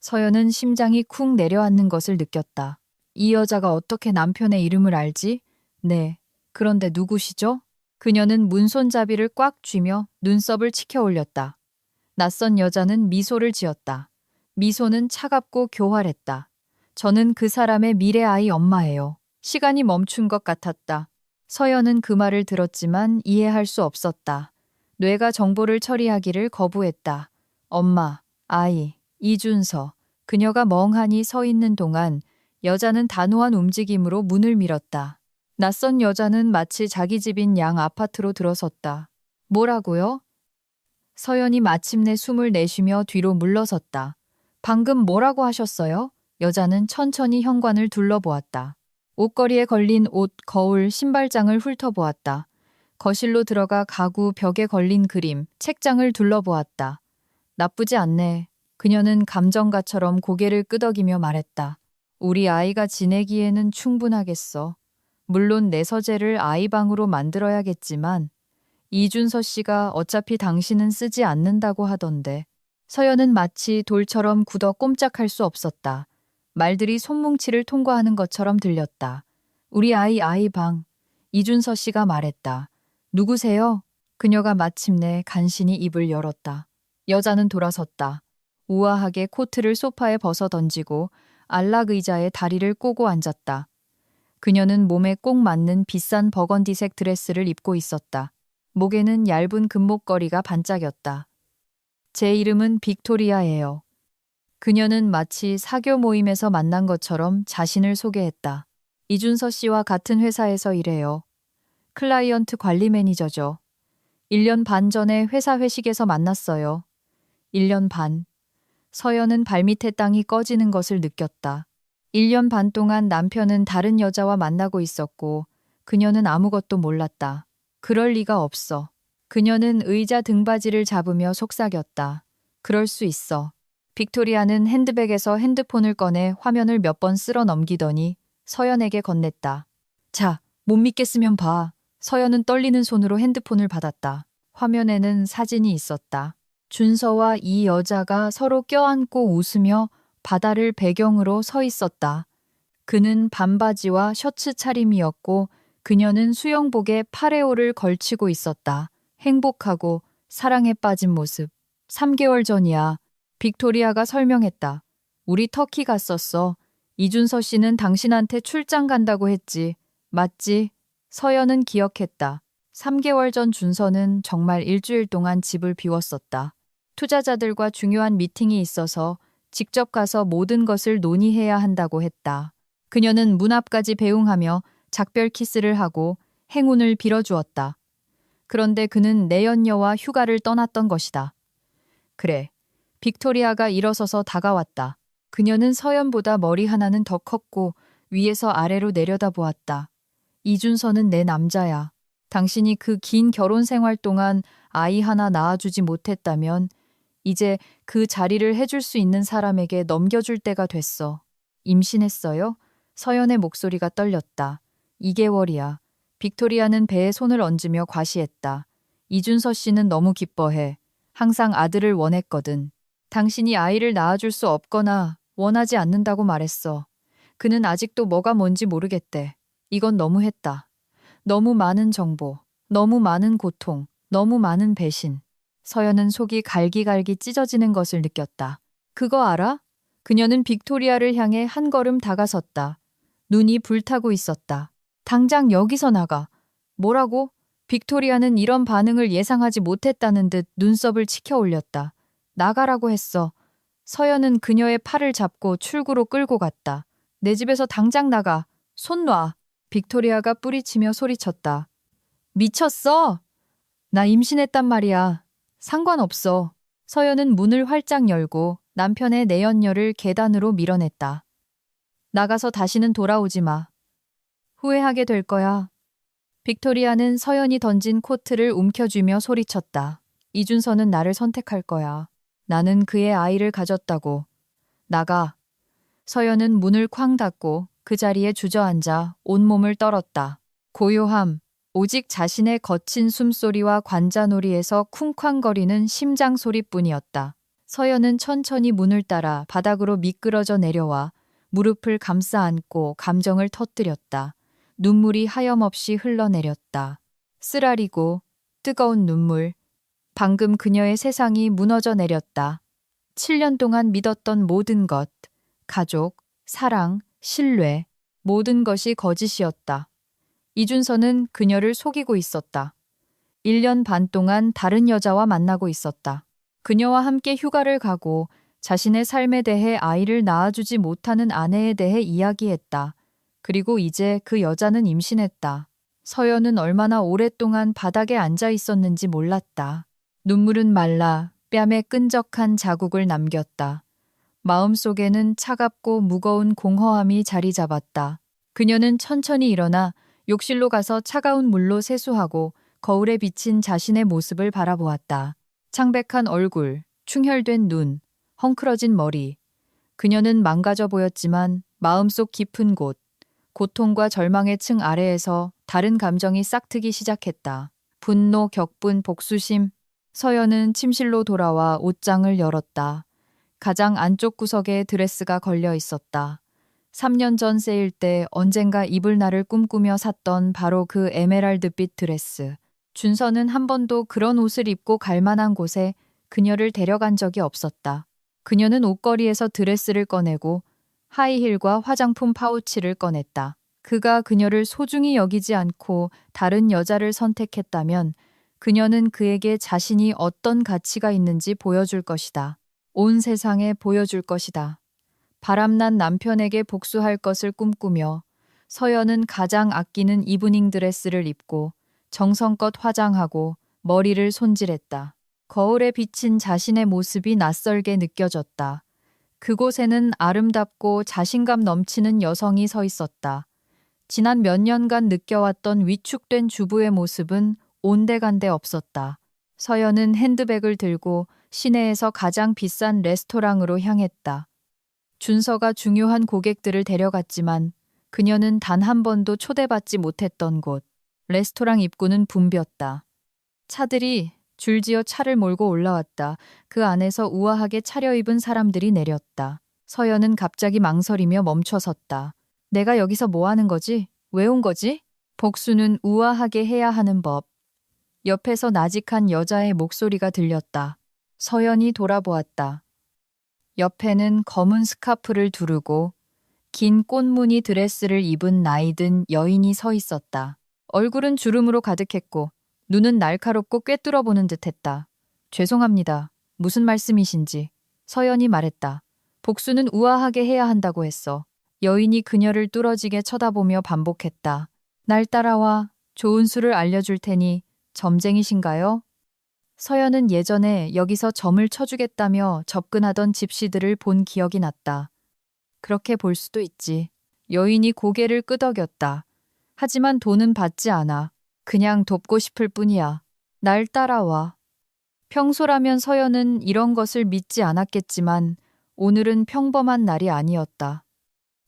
Speaker 1: 서연은 심장이 쿵 내려앉는 것을 느꼈다. 이 여자가 어떻게 남편의 이름을 알지? 네. 그런데 누구시죠? 그녀는 문손잡이를 꽉 쥐며 눈썹을 치켜 올렸다. 낯선 여자는 미소를 지었다. 미소는 차갑고 교활했다. 저는 그 사람의 미래 아이 엄마예요. 시간이 멈춘 것 같았다. 서연은 그 말을 들었지만 이해할 수 없었다. 뇌가 정보를 처리하기를 거부했다. 엄마, 아이, 이준서. 그녀가 멍하니 서 있는 동안 여자는 단호한 움직임으로 문을 밀었다. 낯선 여자는 마치 자기 집인 양 아파트로 들어섰다. 뭐라고요? 서연이 마침내 숨을 내쉬며 뒤로 물러섰다. 방금 뭐라고 하셨어요? 여자는 천천히 현관을 둘러보았다. 옷걸이에 걸린 옷, 거울, 신발장을 훑어보았다. 거실로 들어가 가구, 벽에 걸린 그림, 책장을 둘러보았다. 나쁘지 않네. 그녀는 감정가처럼 고개를 끄덕이며 말했다. 우리 아이가 지내기에는 충분하겠어. 물론 내 서재를 아이 방으로 만들어야겠지만 이준서 씨가 어차피 당신은 쓰지 않는다고 하던데. 서연은 마치 돌처럼 굳어 꼼짝할 수 없었다. 말들이 손뭉치를 통과하는 것처럼 들렸다. 우리 아이 방. 이준서 씨가 말했다. 누구세요? 그녀가 마침내 간신히 입을 열었다. 여자는 돌아섰다. 우아하게 코트를 소파에 벗어 던지고 안락 의자에 다리를 꼬고 앉았다. 그녀는 몸에 꼭 맞는 비싼 버건디색 드레스를 입고 있었다. 목에는 얇은 금목걸이가 반짝였다. 제 이름은 빅토리아예요. 그녀는 마치 사교 모임에서 만난 것처럼 자신을 소개했다. 이준서 씨와 같은 회사에서 일해요. 클라이언트 관리 매니저죠. 1년 반 전에 회사 회식에서 만났어요. 1년 반. 서연은 발밑에 땅이 꺼지는 것을 느꼈다. 1년 반 동안 남편은 다른 여자와 만나고 있었고 그녀는 아무것도 몰랐다. 그럴 리가 없어. 그녀는 의자 등받이를 잡으며 속삭였다. 그럴 수 있어. 빅토리아는 핸드백에서 핸드폰을 꺼내 화면을 몇 번 쓸어 넘기더니 서연에게 건넸다. 자, 못 믿겠으면 봐. 서연은 떨리는 손으로 핸드폰을 받았다. 화면에는 사진이 있었다. 준서와 이 여자가 서로 껴안고 웃으며 바다를 배경으로 서 있었다. 그는 반바지와 셔츠 차림이었고 그녀는 수영복에 파레오를 걸치고 있었다. 행복하고 사랑에 빠진 모습. 3개월 전이야. 빅토리아가 설명했다. 우리 터키 갔었어. 이준서 씨는 당신한테 출장 간다고 했지. 맞지? 서연은 기억했다. 3개월 전 준서는 정말 일주일 동안 집을 비웠었다. 투자자들과 중요한 미팅이 있어서 직접 가서 모든 것을 논의해야 한다고 했다. 그녀는 문 앞까지 배웅하며 작별 키스를 하고 행운을 빌어주었다. 그런데 그는 내연녀와 휴가를 떠났던 것이다. 그래. 빅토리아가 일어서서 다가왔다. 그녀는 서연보다 머리 하나는 더 컸고 위에서 아래로 내려다보았다. 이준서는 내 남자야. 당신이 그 긴 결혼 생활 동안 아이 하나 낳아주지 못했다면 이제 그 자리를 해줄 수 있는 사람에게 넘겨줄 때가 됐어. 임신했어요? 서연의 목소리가 떨렸다. 2개월이야. 빅토리아는 배에 손을 얹으며 과시했다. 이준서 씨는 너무 기뻐해. 항상 아들을 원했거든. 당신이 아이를 낳아줄 수 없거나 원하지 않는다고 말했어. 그는 아직도 뭐가 뭔지 모르겠대. 이건 너무했다. 너무 많은 정보, 너무 많은 고통, 너무 많은 배신. 서연은 속이 갈기갈기 찢어지는 것을 느꼈다. 그거 알아? 그녀는 빅토리아를 향해 한 걸음 다가섰다. 눈이 불타고 있었다. 당장 여기서 나가. 뭐라고? 빅토리아는 이런 반응을 예상하지 못했다는 듯 눈썹을 치켜 올렸다. 나가라고 했어. 서연은 그녀의 팔을 잡고 출구로 끌고 갔다. 내 집에서 당장 나가. 손 놔. 빅토리아가 뿌리치며 소리쳤다. 미쳤어? 나 임신했단 말이야. 상관없어. 서연은 문을 활짝 열고 남편의 내연녀를 계단으로 밀어냈다. 나가서 다시는 돌아오지 마. 후회하게 될 거야. 빅토리아는 서연이 던진 코트를 움켜쥐며 소리쳤다. 이준서는 나를 선택할 거야. 나는 그의 아이를 가졌다고. 나가. 서연은 문을 쾅 닫고 그 자리에 주저앉아 온몸을 떨었다. 고요함, 오직 자신의 거친 숨소리와 관자놀이에서 쿵쾅거리는 심장 소리뿐이었다. 서연은 천천히 문을 따라 바닥으로 미끄러져 내려와 무릎을 감싸 안고 감정을 터뜨렸다. 눈물이 하염없이 흘러내렸다. 쓰라리고 뜨거운 눈물. 방금 그녀의 세상이 무너져 내렸다. 7년 동안 믿었던 모든 것, 가족, 사랑, 신뢰, 모든 것이 거짓이었다. 이준서는 그녀를 속이고 있었다. 1년 반 동안 다른 여자와 만나고 있었다. 그녀와 함께 휴가를 가고 자신의 삶에 대해 아이를 낳아주지 못하는 아내에 대해 이야기했다. 그리고 이제 그 여자는 임신했다. 서연은 얼마나 오랫동안 바닥에 앉아 있었는지 몰랐다. 눈물은 말라 뺨에 끈적한 자국을 남겼다. 마음속에는 차갑고 무거운 공허함이 자리 잡았다. 그녀는 천천히 일어나 욕실로 가서 차가운 물로 세수하고 거울에 비친 자신의 모습을 바라보았다. 창백한 얼굴, 충혈된 눈, 헝클어진 머리. 그녀는 망가져 보였지만 마음속 깊은 곳, 고통과 절망의 층 아래에서 다른 감정이 싹트기 시작했다. 분노, 격분, 복수심. 서연은 침실로 돌아와 옷장을 열었다. 가장 안쪽 구석에 드레스가 걸려 있었다. 3년 전 세일 때 언젠가 입을 날을 꿈꾸며 샀던 바로 그 에메랄드빛 드레스. 준서는 한 번도 그런 옷을 입고 갈 만한 곳에 그녀를 데려간 적이 없었다. 그녀는 옷걸이에서 드레스를 꺼내고 하이힐과 화장품 파우치를 꺼냈다. 그가 그녀를 소중히 여기지 않고 다른 여자를 선택했다면 그녀는 그에게 자신이 어떤 가치가 있는지 보여줄 것이다. 온 세상에 보여줄 것이다. 바람난 남편에게 복수할 것을 꿈꾸며 서연은 가장 아끼는 이브닝 드레스를 입고 정성껏 화장하고 머리를 손질했다. 거울에 비친 자신의 모습이 낯설게 느껴졌다. 그곳에는 아름답고 자신감 넘치는 여성이 서 있었다. 지난 몇 년간 느껴왔던 위축된 주부의 모습은 온데간데 없었다. 서연은 핸드백을 들고 시내에서 가장 비싼 레스토랑으로 향했다. 준서가 중요한 고객들을 데려갔지만 그녀는 단 한 번도 초대받지 못했던 곳. 레스토랑 입구는 붐볐다. 차들이 줄지어 차를 몰고 올라왔다. 그 안에서 우아하게 차려입은 사람들이 내렸다. 서연은 갑자기 망설이며 멈춰섰다. 내가 여기서 뭐 하는 거지? 왜 온 거지? 복수는 우아하게 해야 하는 법. 옆에서 나직한 여자의 목소리가 들렸다. 서연이 돌아보았다. 옆에는 검은 스카프를 두르고 긴 꽃무늬 드레스를 입은 나이든 여인이 서 있었다. 얼굴은 주름으로 가득했고 눈은 날카롭고 꿰뚫어보는 듯했다. 죄송합니다. 무슨 말씀이신지. 서연이 말했다. 복수는 우아하게 해야 한다고 했어. 여인이 그녀를 뚫어지게 쳐다보며 반복했다. 날 따라와. 좋은 수를 알려줄 테니 점쟁이신가요? 서연은 예전에 여기서 점을 쳐주겠다며 접근하던 집시들을 본 기억이 났다. 그렇게 볼 수도 있지. 여인이 고개를 끄덕였다. 하지만 돈은 받지 않아. 그냥 돕고 싶을 뿐이야. 날 따라와. 평소라면 서연은 이런 것을 믿지 않았겠지만 오늘은 평범한 날이 아니었다.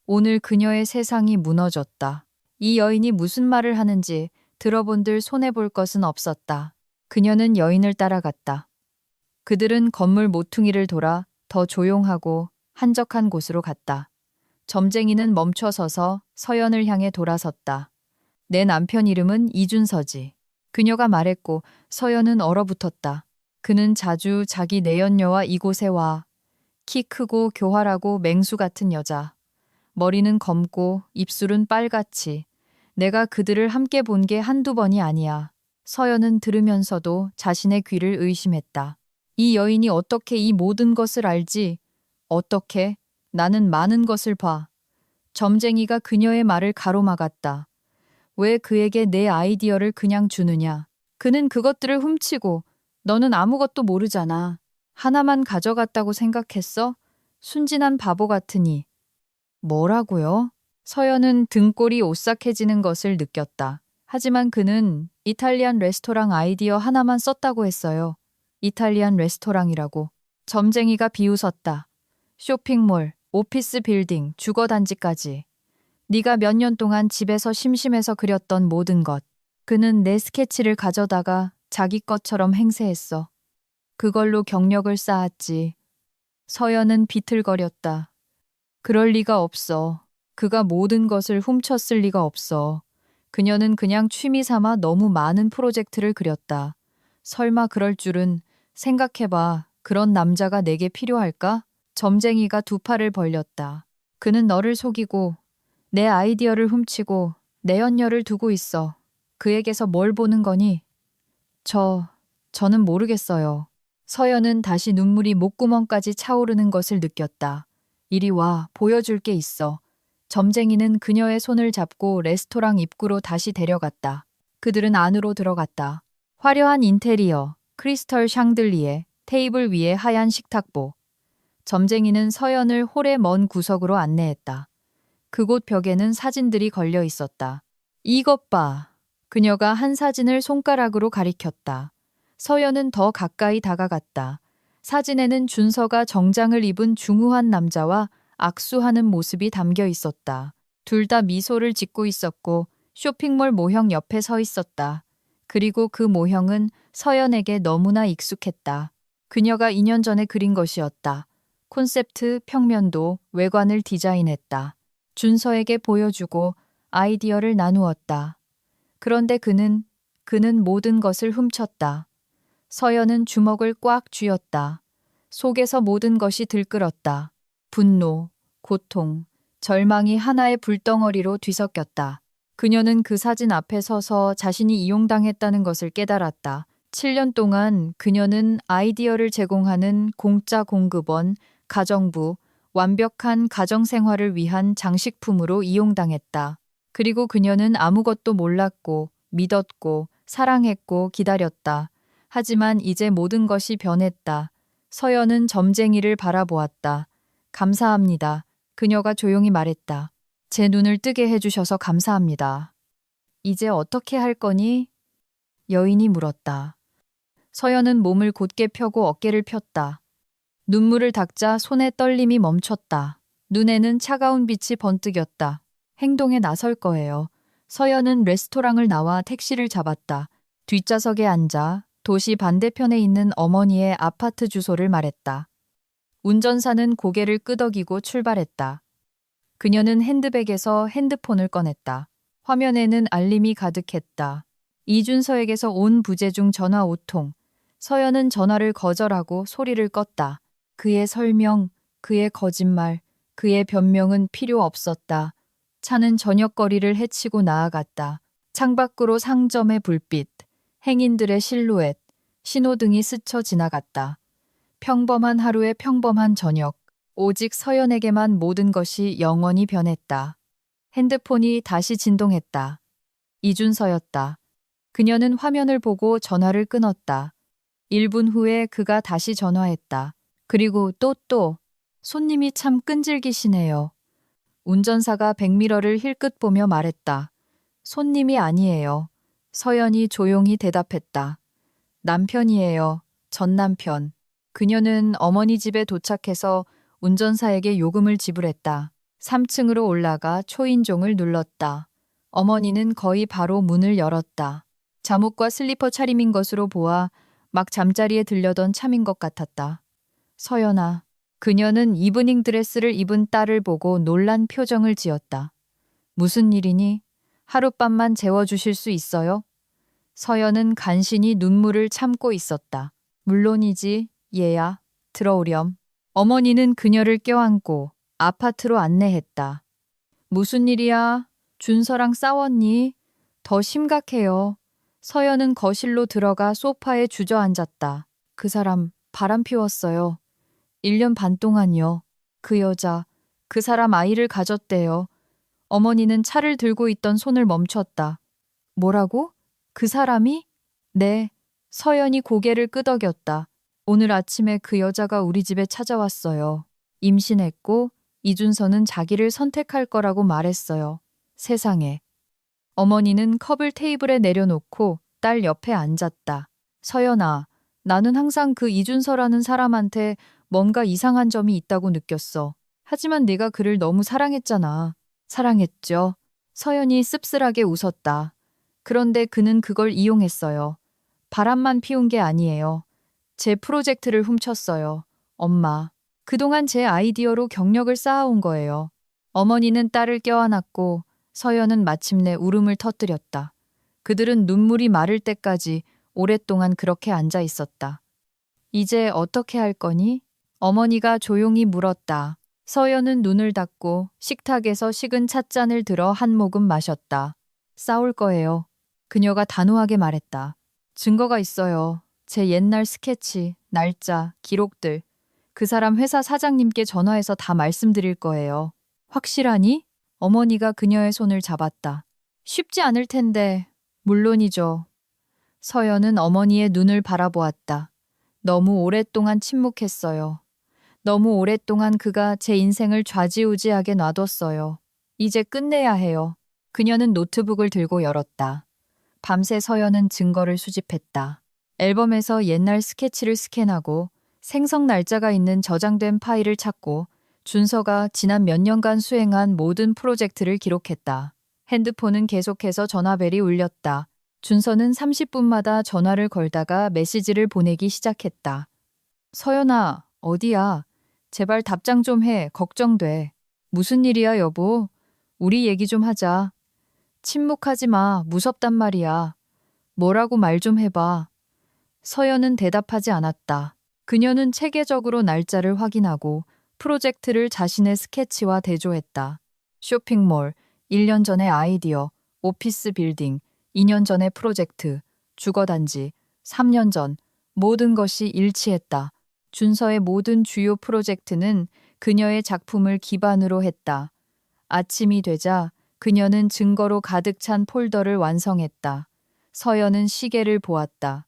Speaker 1: 오늘 그녀의 세상이 무너졌다. 이 여인이 무슨 말을 하는지 들어본들 손해볼 것은 없었다. 그녀는 여인을 따라갔다. 그들은 건물 모퉁이를 돌아 더 조용하고 한적한 곳으로 갔다. 점쟁이는 멈춰서서 서연을 향해 돌아섰다. 내 남편 이름은 이준서지. 그녀가 말했고 서연은 얼어붙었다. 그는 자주 자기 내연녀와 이곳에 와. 키 크고 교활하고 맹수 같은 여자. 머리는 검고 입술은 빨갛지. 내가 그들을 함께 본 게 한두 번이 아니야. 서연은 들으면서도 자신의 귀를 의심했다. 이 여인이 어떻게 이 모든 것을 알지? 어떻게? 나는 많은 것을 봐. 점쟁이가 그녀의 말을 가로막았다. 왜 그에게 내 아이디어를 그냥 주느냐? 그는 그것들을 훔치고 너는 아무것도 모르잖아. 하나만 가져갔다고 생각했어? 순진한 바보 같으니. 뭐라고요? 서연은 등골이 오싹해지는 것을 느꼈다. 하지만 그는 이탈리안 레스토랑 아이디어 하나만 썼다고 했어요. 이탈리안 레스토랑이라고. 점쟁이가 비웃었다. 쇼핑몰, 오피스 빌딩, 주거단지까지. 네가 몇 년 동안 집에서 심심해서 그렸던 모든 것. 그는 내 스케치를 가져다가 자기 것처럼 행세했어. 그걸로 경력을 쌓았지. 서연은 비틀거렸다. 그럴 리가 없어. 그가 모든 것을 훔쳤을 리가 없어. 그녀는 그냥 취미 삼아 너무 많은 프로젝트를 그렸다. 설마 그럴 줄은. 생각해봐. 그런 남자가 내게 필요할까? 점쟁이가 두 팔을 벌렸다. 그는 너를 속이고 내 아이디어를 훔치고 내 연녀를 두고 있어. 그에게서 뭘 보는 거니? 저는 모르겠어요. 서연은 다시 눈물이 목구멍까지 차오르는 것을 느꼈다. 이리 와, 보여줄 게 있어. 점쟁이는 그녀의 손을 잡고 레스토랑 입구로 다시 데려갔다. 그들은 안으로 들어갔다. 화려한 인테리어, 크리스털 샹들리에, 테이블 위에 하얀 식탁보. 점쟁이는 서연을 홀의 먼 구석으로 안내했다. 그곳 벽에는 사진들이 걸려 있었다. 이것 봐. 그녀가 한 사진을 손가락으로 가리켰다. 서연은 더 가까이 다가갔다. 사진에는 준서가 정장을 입은 중후한 남자와 악수하는 모습이 담겨 있었다. 둘 다 미소를 짓고 있었고 쇼핑몰 모형 옆에 서 있었다. 그리고 그 모형은 서연에게 너무나 익숙했다. 그녀가 2년 전에 그린 것이었다. 콘셉트, 평면도, 외관을 디자인했다. 준서에게 보여주고 아이디어를 나누었다. 그런데 그는 모든 것을 훔쳤다. 서연은 주먹을 꽉 쥐었다. 속에서 모든 것이 들끓었다. 분노, 고통, 절망이 하나의 불덩어리로 뒤섞였다. 그녀는 그 사진 앞에 서서 자신이 이용당했다는 것을 깨달았다. 7년 동안 그녀는 아이디어를 제공하는 공짜 공급원, 가정부, 완벽한 가정생활을 위한 장식품으로 이용당했다. 그리고 그녀는 아무것도 몰랐고, 믿었고, 사랑했고, 기다렸다. 하지만 이제 모든 것이 변했다. 서연은 점쟁이를 바라보았다. 감사합니다. 그녀가 조용히 말했다. 제 눈을 뜨게 해주셔서 감사합니다. 이제 어떻게 할 거니? 여인이 물었다. 서연은 몸을 곧게 펴고 어깨를 폈다. 눈물을 닦자 손의 떨림이 멈췄다. 눈에는 차가운 빛이 번뜩였다. 행동에 나설 거예요. 서연은 레스토랑을 나와 택시를 잡았다. 뒷좌석에 앉아 도시 반대편에 있는 어머니의 아파트 주소를 말했다. 운전사는 고개를 끄덕이고 출발했다. 그녀는 핸드백에서 핸드폰을 꺼냈다. 화면에는 알림이 가득했다. 이준서에게서 온 부재중 전화 5통. 서연은 전화를 거절하고 소리를 껐다. 그의 설명, 그의 거짓말, 그의 변명은 필요 없었다. 차는 저녁거리를 헤치고 나아갔다. 창밖으로 상점의 불빛, 행인들의 실루엣, 신호등이 스쳐 지나갔다. 평범한 하루의 평범한 저녁, 오직 서연에게만 모든 것이 영원히 변했다. 핸드폰이 다시 진동했다. 이준서였다. 그녀는 화면을 보고 전화를 끊었다. 1분 후에 그가 다시 전화했다. 그리고 또, 손님이 참 끈질기시네요. 운전사가 백미러를 힐끗 보며 말했다. 손님이 아니에요. 서연이 조용히 대답했다. 남편이에요. 전 남편. 그녀는 어머니 집에 도착해서 운전사에게 요금을 지불했다. 3층으로 올라가 초인종을 눌렀다. 어머니는 거의 바로 문을 열었다. 잠옷과 슬리퍼 차림인 것으로 보아 막 잠자리에 들려던 참인 것 같았다. 서연아. 그녀는 이브닝 드레스를 입은 딸을 보고 놀란 표정을 지었다. 무슨 일이니? 하룻밤만 재워주실 수 있어요? 서연은 간신히 눈물을 참고 있었다. 물론이지, 얘야. 들어오렴. 어머니는 그녀를 껴안고 아파트로 안내했다. 무슨 일이야? 준서랑 싸웠니? 더 심각해요. 서연은 거실로 들어가 소파에 주저앉았다. 그 사람 바람 피웠어요. 1년 반 동안요. 그 여자, 그 사람 아이를 가졌대요. 어머니는 차를 들고 있던 손을 멈췄다. 뭐라고? 그 사람이? 네. 서연이 고개를 끄덕였다. 오늘 아침에 그 여자가 우리 집에 찾아왔어요. 임신했고 이준서는 자기를 선택할 거라고 말했어요. 세상에. 어머니는 컵을 테이블에 내려놓고 딸 옆에 앉았다. 서연아, 나는 항상 그 이준서라는 사람한테 뭔가 이상한 점이 있다고 느꼈어. 하지만 내가 그를 너무 사랑했잖아. 사랑했죠. 서연이 씁쓸하게 웃었다. 그런데 그는 그걸 이용했어요. 바람만 피운 게 아니에요. 제 프로젝트를 훔쳤어요. 엄마. 그동안 제 아이디어로 경력을 쌓아온 거예요. 어머니는 딸을 껴안았고 서연은 마침내 울음을 터뜨렸다. 그들은 눈물이 마를 때까지 오랫동안 그렇게 앉아 있었다. 이제 어떻게 할 거니? 어머니가 조용히 물었다. 서연은 눈을 닫고 식탁에서 식은 찻잔을 들어 한 모금 마셨다. 싸울 거예요. 그녀가 단호하게 말했다. 증거가 있어요. 제 옛날 스케치, 날짜, 기록들. 그 사람 회사 사장님께 전화해서 다 말씀드릴 거예요. 확실하니? 어머니가 그녀의 손을 잡았다. 쉽지 않을 텐데. 물론이죠. 서연은 어머니의 눈을 바라보았다. 너무 오랫동안 침묵했어요. 너무 오랫동안 그가 제 인생을 좌지우지하게 놔뒀어요. 이제 끝내야 해요. 그녀는 노트북을 들고 열었다. 밤새 서연은 증거를 수집했다. 앨범에서 옛날 스케치를 스캔하고 생성 날짜가 있는 저장된 파일을 찾고 준서가 지난 몇 년간 수행한 모든 프로젝트를 기록했다. 핸드폰은 계속해서 전화벨이 울렸다. 준서는 30분마다 전화를 걸다가 메시지를 보내기 시작했다. 서연아, 어디야? 제발 답장 좀 해. 걱정돼. 무슨 일이야, 여보? 우리 얘기 좀 하자. 침묵하지 마. 무섭단 말이야. 뭐라고 말 좀 해봐. 서연은 대답하지 않았다. 그녀는 체계적으로 날짜를 확인하고 프로젝트를 자신의 스케치와 대조했다. 쇼핑몰, 1년 전의 아이디어, 오피스 빌딩, 2년 전의 프로젝트, 주거단지, 3년 전, 모든 것이 일치했다. 준서의 모든 주요 프로젝트는 그녀의 작품을 기반으로 했다. 아침이 되자 그녀는 증거로 가득 찬 폴더를 완성했다. 서연은 시계를 보았다.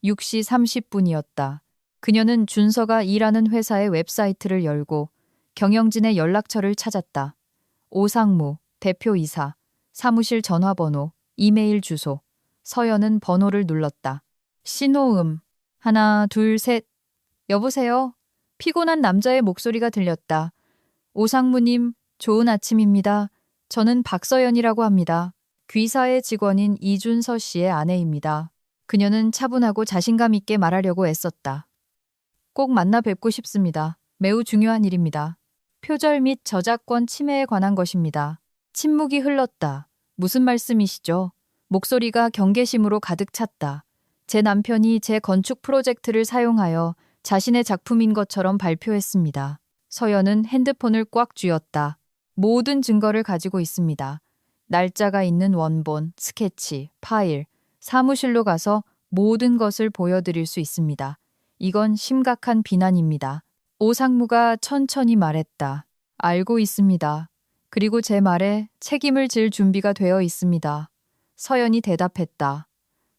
Speaker 1: 6시 30분이었다. 그녀는 준서가 일하는 회사의 웹사이트를 열고 경영진의 연락처를 찾았다. 오상무, 대표이사, 사무실 전화번호, 이메일 주소. 서연은 번호를 눌렀다. 신호음. 하나, 둘, 셋. 여보세요? 피곤한 남자의 목소리가 들렸다. 오상무님, 좋은 아침입니다. 저는 박서연이라고 합니다. 귀사의 직원인 이준서 씨의 아내입니다. 그녀는 차분하고 자신감 있게 말하려고 애썼다. 꼭 만나 뵙고 싶습니다. 매우 중요한 일입니다. 표절 및 저작권 침해에 관한 것입니다. 침묵이 흘렀다. 무슨 말씀이시죠? 목소리가 경계심으로 가득 찼다. 제 남편이 제 건축 프로젝트를 사용하여 자신의 작품인 것처럼 발표했습니다. 서연은 핸드폰을 꽉 쥐었다. 모든 증거를 가지고 있습니다. 날짜가 있는 원본, 스케치, 파일, 사무실로 가서 모든 것을 보여드릴 수 있습니다. 이건 심각한 비난입니다. 오상무가 천천히 말했다. 알고 있습니다. 그리고 제 말에 책임을 질 준비가 되어 있습니다. 서연이 대답했다.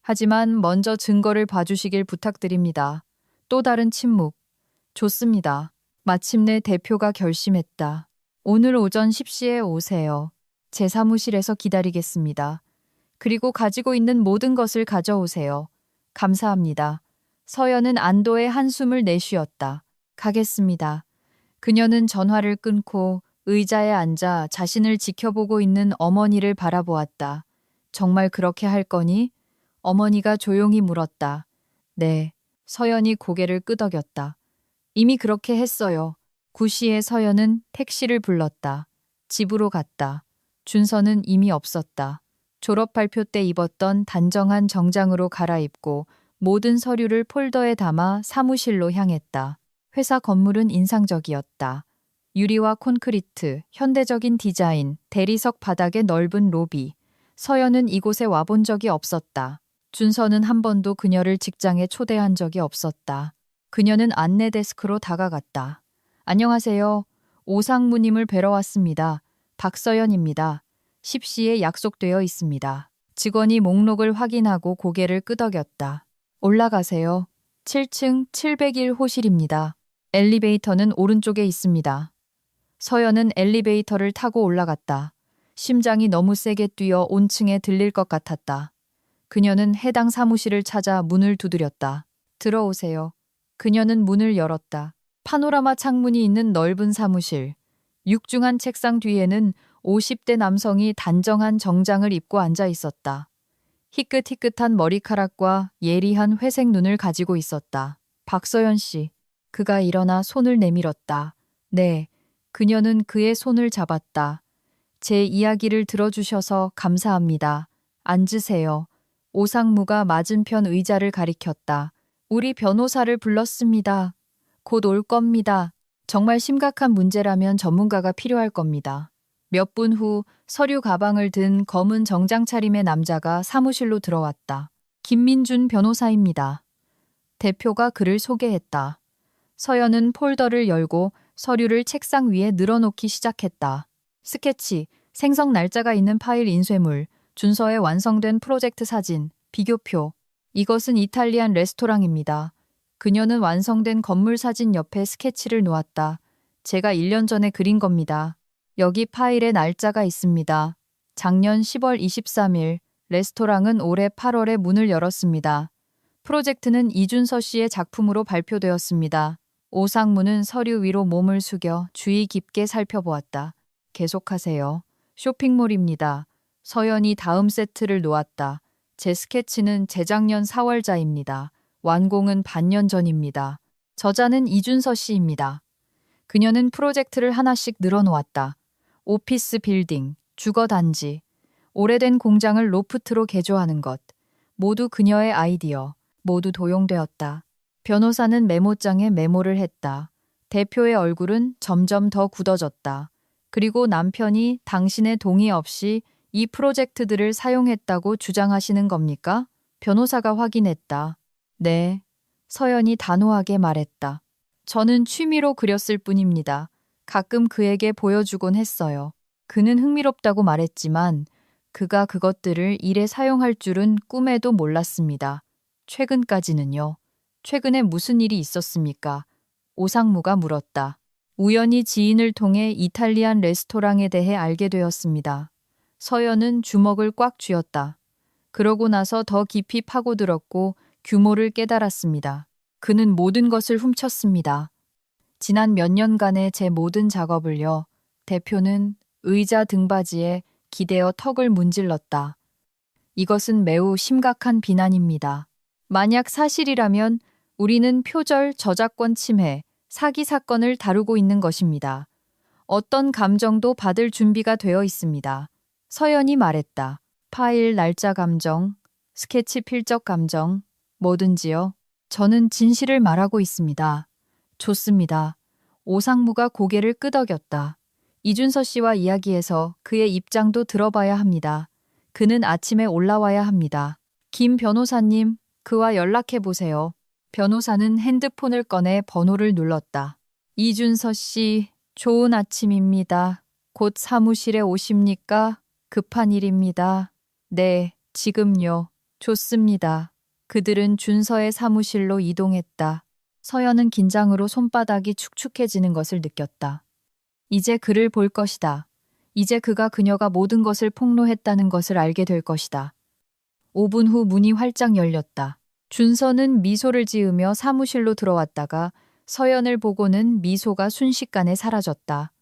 Speaker 1: 하지만 먼저 증거를 봐주시길 부탁드립니다. 또 다른 침묵. 좋습니다. 마침내 대표가 결심했다. 오늘 오전 10시에 오세요. 제 사무실에서 기다리겠습니다. 그리고 가지고 있는 모든 것을 가져오세요. 감사합니다. 서연은 안도의 한숨을 내쉬었다. 가겠습니다. 그녀는 전화를 끊고 의자에 앉아 자신을 지켜보고 있는 어머니를 바라보았다. 정말 그렇게 할 거니? 어머니가 조용히 물었다. 네. 서연이 고개를 끄덕였다. 이미 그렇게 했어요. 9시에 서연은 택시를 불렀다. 집으로 갔다. 준서는 이미 없었다. 졸업 발표 때 입었던 단정한 정장으로 갈아입고 모든 서류를 폴더에 담아 사무실로 향했다. 회사 건물은 인상적이었다. 유리와 콘크리트, 현대적인 디자인, 대리석 바닥의 넓은 로비. 서연은 이곳에 와본 적이 없었다. 준서는 한 번도 그녀를 직장에 초대한 적이 없었다. 그녀는 안내 데스크로 다가갔다. 안녕하세요. 오상무님을 뵈러 왔습니다. 박서연입니다. 10시에 약속되어 있습니다. 직원이 목록을 확인하고 고개를 끄덕였다. 올라가세요. 7층 701호실입니다. 엘리베이터는 오른쪽에 있습니다. 서연은 엘리베이터를 타고 올라갔다. 심장이 너무 세게 뛰어 온층에 들릴 것 같았다. 그녀는 해당 사무실을 찾아 문을 두드렸다. 들어오세요. 그녀는 문을 열었다. 파노라마 창문이 있는 넓은 사무실. 육중한 책상 뒤에는 50대 남성이 단정한 정장을 입고 앉아 있었다. 희끗희끗한 머리카락과 예리한 회색 눈을 가지고 있었다. 박서연 씨. 그가 일어나 손을 내밀었다. 네. 그녀는 그의 손을 잡았다. 제 이야기를 들어주셔서 감사합니다. 앉으세요. 오상무가 맞은편 의자를 가리켰다. 우리 변호사를 불렀습니다. 곧 올 겁니다. 정말 심각한 문제라면 전문가가 필요할 겁니다. 몇 분 후 서류 가방을 든 검은 정장 차림의 남자가 사무실로 들어왔다. 김민준 변호사입니다. 대표가 그를 소개했다. 서연은 폴더를 열고 서류를 책상 위에 늘어놓기 시작했다. 스케치, 생성 날짜가 있는 파일 인쇄물, 준서의 완성된 프로젝트 사진, 비교표. 이것은 이탈리안 레스토랑입니다. 그녀는 완성된 건물 사진 옆에 스케치를 놓았다. 제가 1년 전에 그린 겁니다. 여기 파일에 날짜가 있습니다. 작년 10월 23일, 레스토랑은 올해 8월에 문을 열었습니다. 프로젝트는 이준서 씨의 작품으로 발표되었습니다. 오상무는 서류 위로 몸을 숙여 주의 깊게 살펴보았다. 계속하세요. 쇼핑몰입니다. 서연이 다음 세트를 놓았다. 제 스케치는 재작년 4월자입니다. 완공은 반년 전입니다. 저자는 이준서 씨입니다. 그녀는 프로젝트를 하나씩 늘어놓았다. 오피스 빌딩, 주거단지, 오래된 공장을 로프트로 개조하는 것. 모두 그녀의 아이디어, 모두 도용되었다. 변호사는 메모장에 메모를 했다. 대표의 얼굴은 점점 더 굳어졌다. 그리고 남편이 당신의 동의 없이 이 프로젝트들을 사용했다고 주장하시는 겁니까? 변호사가 확인했다. 네. 서연이 단호하게 말했다. 저는 취미로 그렸을 뿐입니다. 가끔 그에게 보여주곤 했어요. 그는 흥미롭다고 말했지만 그가 그것들을 일에 사용할 줄은 꿈에도 몰랐습니다. 최근까지는요. 최근에 무슨 일이 있었습니까? 오상무가 물었다. 우연히 지인을 통해 이탈리안 레스토랑에 대해 알게 되었습니다. 서연은 주먹을 꽉 쥐었다. 그러고 나서 더 깊이 파고들었고 규모를 깨달았습니다. 그는 모든 것을 훔쳤습니다. 지난 몇 년간의 제 모든 작업을요. 대표는 의자 등받이에 기대어 턱을 문질렀다. 이것은 매우 심각한 비난입니다. 만약 사실이라면 우리는 표절 저작권 침해, 사기 사건을 다루고 있는 것입니다. 어떤 감정도 받을 준비가 되어 있습니다. 서연이 말했다. 파일 날짜 감정, 스케치 필적 감정, 뭐든지요. 저는 진실을 말하고 있습니다. 좋습니다. 오상무가 고개를 끄덕였다. 이준서 씨와 이야기해서 그의 입장도 들어봐야 합니다. 그는 아침에 올라와야 합니다. 김 변호사님, 그와 연락해 보세요. 변호사는 핸드폰을 꺼내 번호를 눌렀다. 이준서 씨, 좋은 아침입니다. 곧 사무실에 오십니까? 급한 일입니다. 네, 지금요. 좋습니다. 그들은 준서의 사무실로 이동했다. 서연은 긴장으로 손바닥이 축축해지는 것을 느꼈다. 이제 그를 볼 것이다. 이제 그가 그녀가 모든 것을 폭로했다는 것을 알게 될 것이다. 5분 후 문이 활짝 열렸다. 준서는 미소를 지으며 사무실로 들어왔다가 서연을 보고는 미소가 순식간에 사라졌다.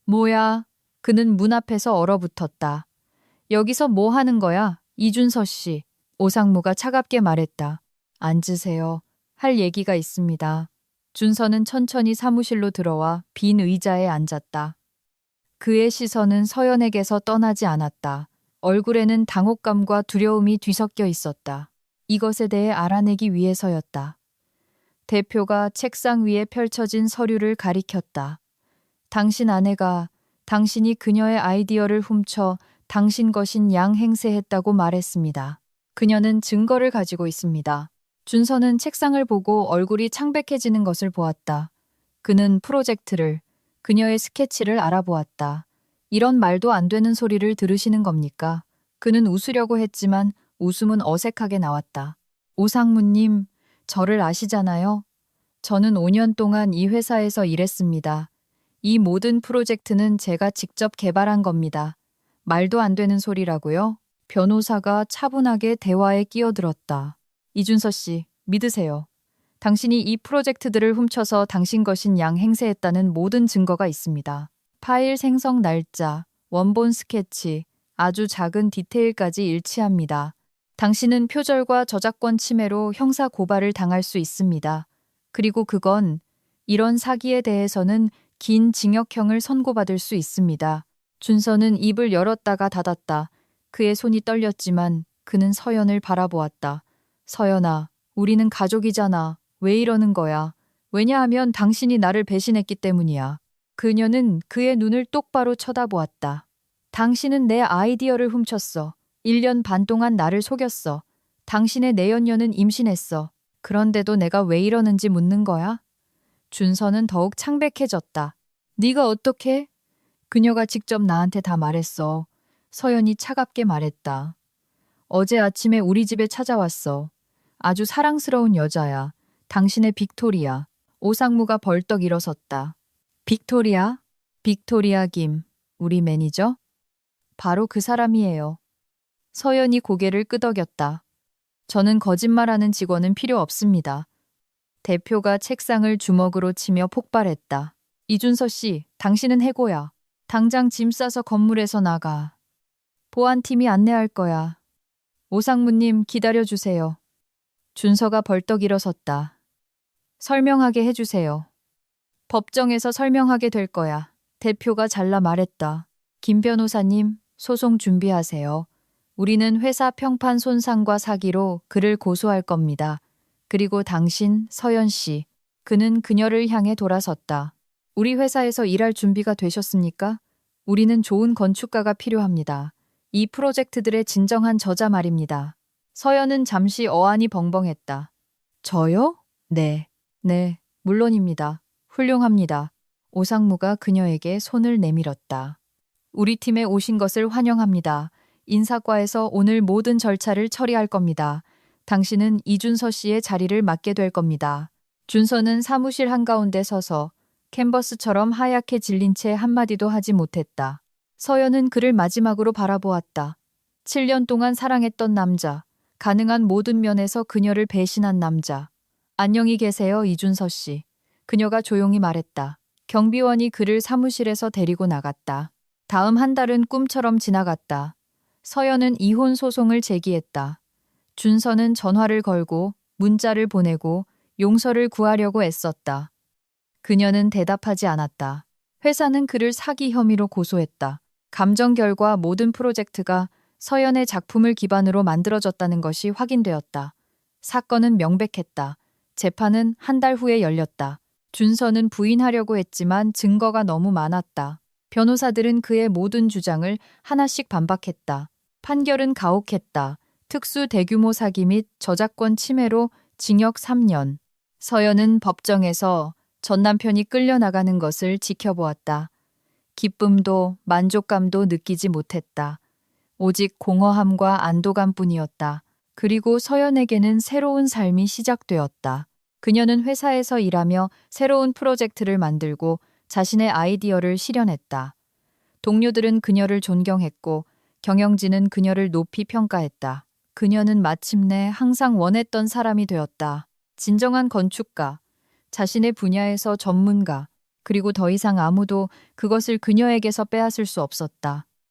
Speaker 1: 뭐야? 그는 문 앞에서 얼어붙었다. 여기서 뭐 하는 거야? 이준서 씨. 오상무가 차갑게 말했다. 앉으세요. 할 얘기가 있습니다. 준서는 천천히 사무실로 들어와 빈 의자에 앉았다. 그의 시선은 서연에게서 떠나지 않았다. 얼굴에는 당혹감과 두려움이 뒤섞여 있었다. 이것에 대해 알아내기 위해서였다. 대표가 책상 위에 펼쳐진 서류를 가리켰다. 당신 아내가 당신이 그녀의 아이디어를 훔쳐 당신 것인 양 행세했다고 말했습니다. 그녀는 증거를 가지고 있습니다. 준서는 책상을 보고 얼굴이 창백해지는 것을 보았다. 그는 프로젝트를, 그녀의 스케치를 알아보았다. 이런 말도 안 되는 소리를 들으시는 겁니까? 그는 웃으려고 했지만 웃음은 어색하게 나왔다. 오상무님, 저를 아시잖아요? 저는 5년 동안 이 회사에서 일했습니다. 이 모든 프로젝트는 제가 직접 개발한 겁니다. 말도 안 되는 소리라고요? 변호사가 차분하게 대화에 끼어들었다. 이준서 씨, 믿으세요. 당신이 이 프로젝트들을 훔쳐서 당신 것인 양 행세했다는 모든 증거가 있습니다. 파일 생성 날짜, 원본 스케치, 아주 작은 디테일까지 일치합니다. 당신은 표절과 저작권 침해로 형사 고발을 당할 수 있습니다. 그리고 그건 이런 사기에 대해서는 긴 징역형을 선고받을 수 있습니다. 준서는 입을 열었다가 닫았다. 그의 손이 떨렸지만 그는 서연을 바라보았다. 서연아, 우리는 가족이잖아. 왜 이러는 거야? 왜냐하면 당신이 나를 배신했기 때문이야. 그녀는 그의 눈을 똑바로 쳐다보았다. 당신은 내 아이디어를 훔쳤어. 1년 반 동안 나를 속였어. 당신의 내연녀는 임신했어. 그런데도 내가 왜 이러는지 묻는 거야? 준서는 더욱 창백해졌다. 네가 어떻게? 그녀가 직접 나한테 다 말했어. 서연이 차갑게 말했다. 어제 아침에 우리 집에 찾아왔어. 아주 사랑스러운 여자야. 당신의 빅토리아. 오상무가 벌떡 일어섰다. 빅토리아? 빅토리아 김, 우리 매니저? 바로 그 사람이에요. 서연이 고개를 끄덕였다. 저는 거짓말하는 직원은 필요 없습니다. 대표가 책상을 주먹으로 치며 폭발했다. 이준서 씨, 당신은 해고야. 당장 짐 싸서 건물에서 나가. 보안팀이 안내할 거야. 오상무님 기다려주세요. 준서가 벌떡 일어섰다. 설명하게 해주세요. 법정에서 설명하게 될 거야. 대표가 잘라 말했다. 김 변호사님, 소송 준비하세요. 우리는 회사 평판 손상과 사기로 그를 고소할 겁니다. 그리고 당신, 서연 씨. 그는 그녀를 향해 돌아섰다. 우리 회사에서 일할 준비가 되셨습니까? 우리는 좋은 건축가가 필요합니다. 이 프로젝트들의 진정한 저자 말입니다. 서연은 잠시 어안이 벙벙했다. 저요? 네, 물론입니다. 훌륭합니다. 오상무가 그녀에게 손을 내밀었다. 우리 팀에 오신 것을 환영합니다. 인사과에서 오늘 모든 절차를 처리할 겁니다. 당신은 이준서 씨의 자리를 맡게 될 겁니다. 준서는 사무실 한가운데 서서 캔버스처럼 하얗게 질린 채 한마디도 하지 못했다. 서연은 그를 마지막으로 바라보았다. 7년 동안 사랑했던 남자, 가능한 모든 면에서 그녀를 배신한 남자. 안녕히 계세요, 이준서 씨. 그녀가 조용히 말했다. 경비원이 그를 사무실에서 데리고 나갔다. 다음 한 달은 꿈처럼 지나갔다. 서연은 이혼 소송을 제기했다. 준서는 전화를 걸고 문자를 보내고 용서를 구하려고 애썼다. 그녀는 대답하지 않았다. 회사는 그를 사기 혐의로 고소했다. 감정 결과 모든 프로젝트가 서연의 작품을 기반으로 만들어졌다는 것이 확인되었다. 사건은 명백했다. 재판은 한 달 후에 열렸다. 준서는 부인하려고 했지만 증거가 너무 많았다. 변호사들은 그의 모든 주장을 하나씩 반박했다. 판결은 가혹했다. 특수 대규모 사기 및 저작권 침해로 징역 3년. 서연은 법정에서 전 남편이 끌려나가는 것을 지켜보았다. 기쁨도 만족감도 느끼지 못했다. 오직 공허함과 안도감뿐이었다. 그리고 서연에게는 새로운 삶이 시작되었다. 그녀는 회사에서 일하며 새로운 프로젝트를 만들고 자신의 아이디어를 실현했다. 동료들은 그녀를 존경했고 경영진은 그녀를 높이 평가했다. 그녀는 마침내 항상 원했던 사람이 되었다. 진정한 건축가, 자신의 분야에서 전문가, 그리고 더 이상 아무도 그것을 그녀에게서 빼앗을 수 없었다.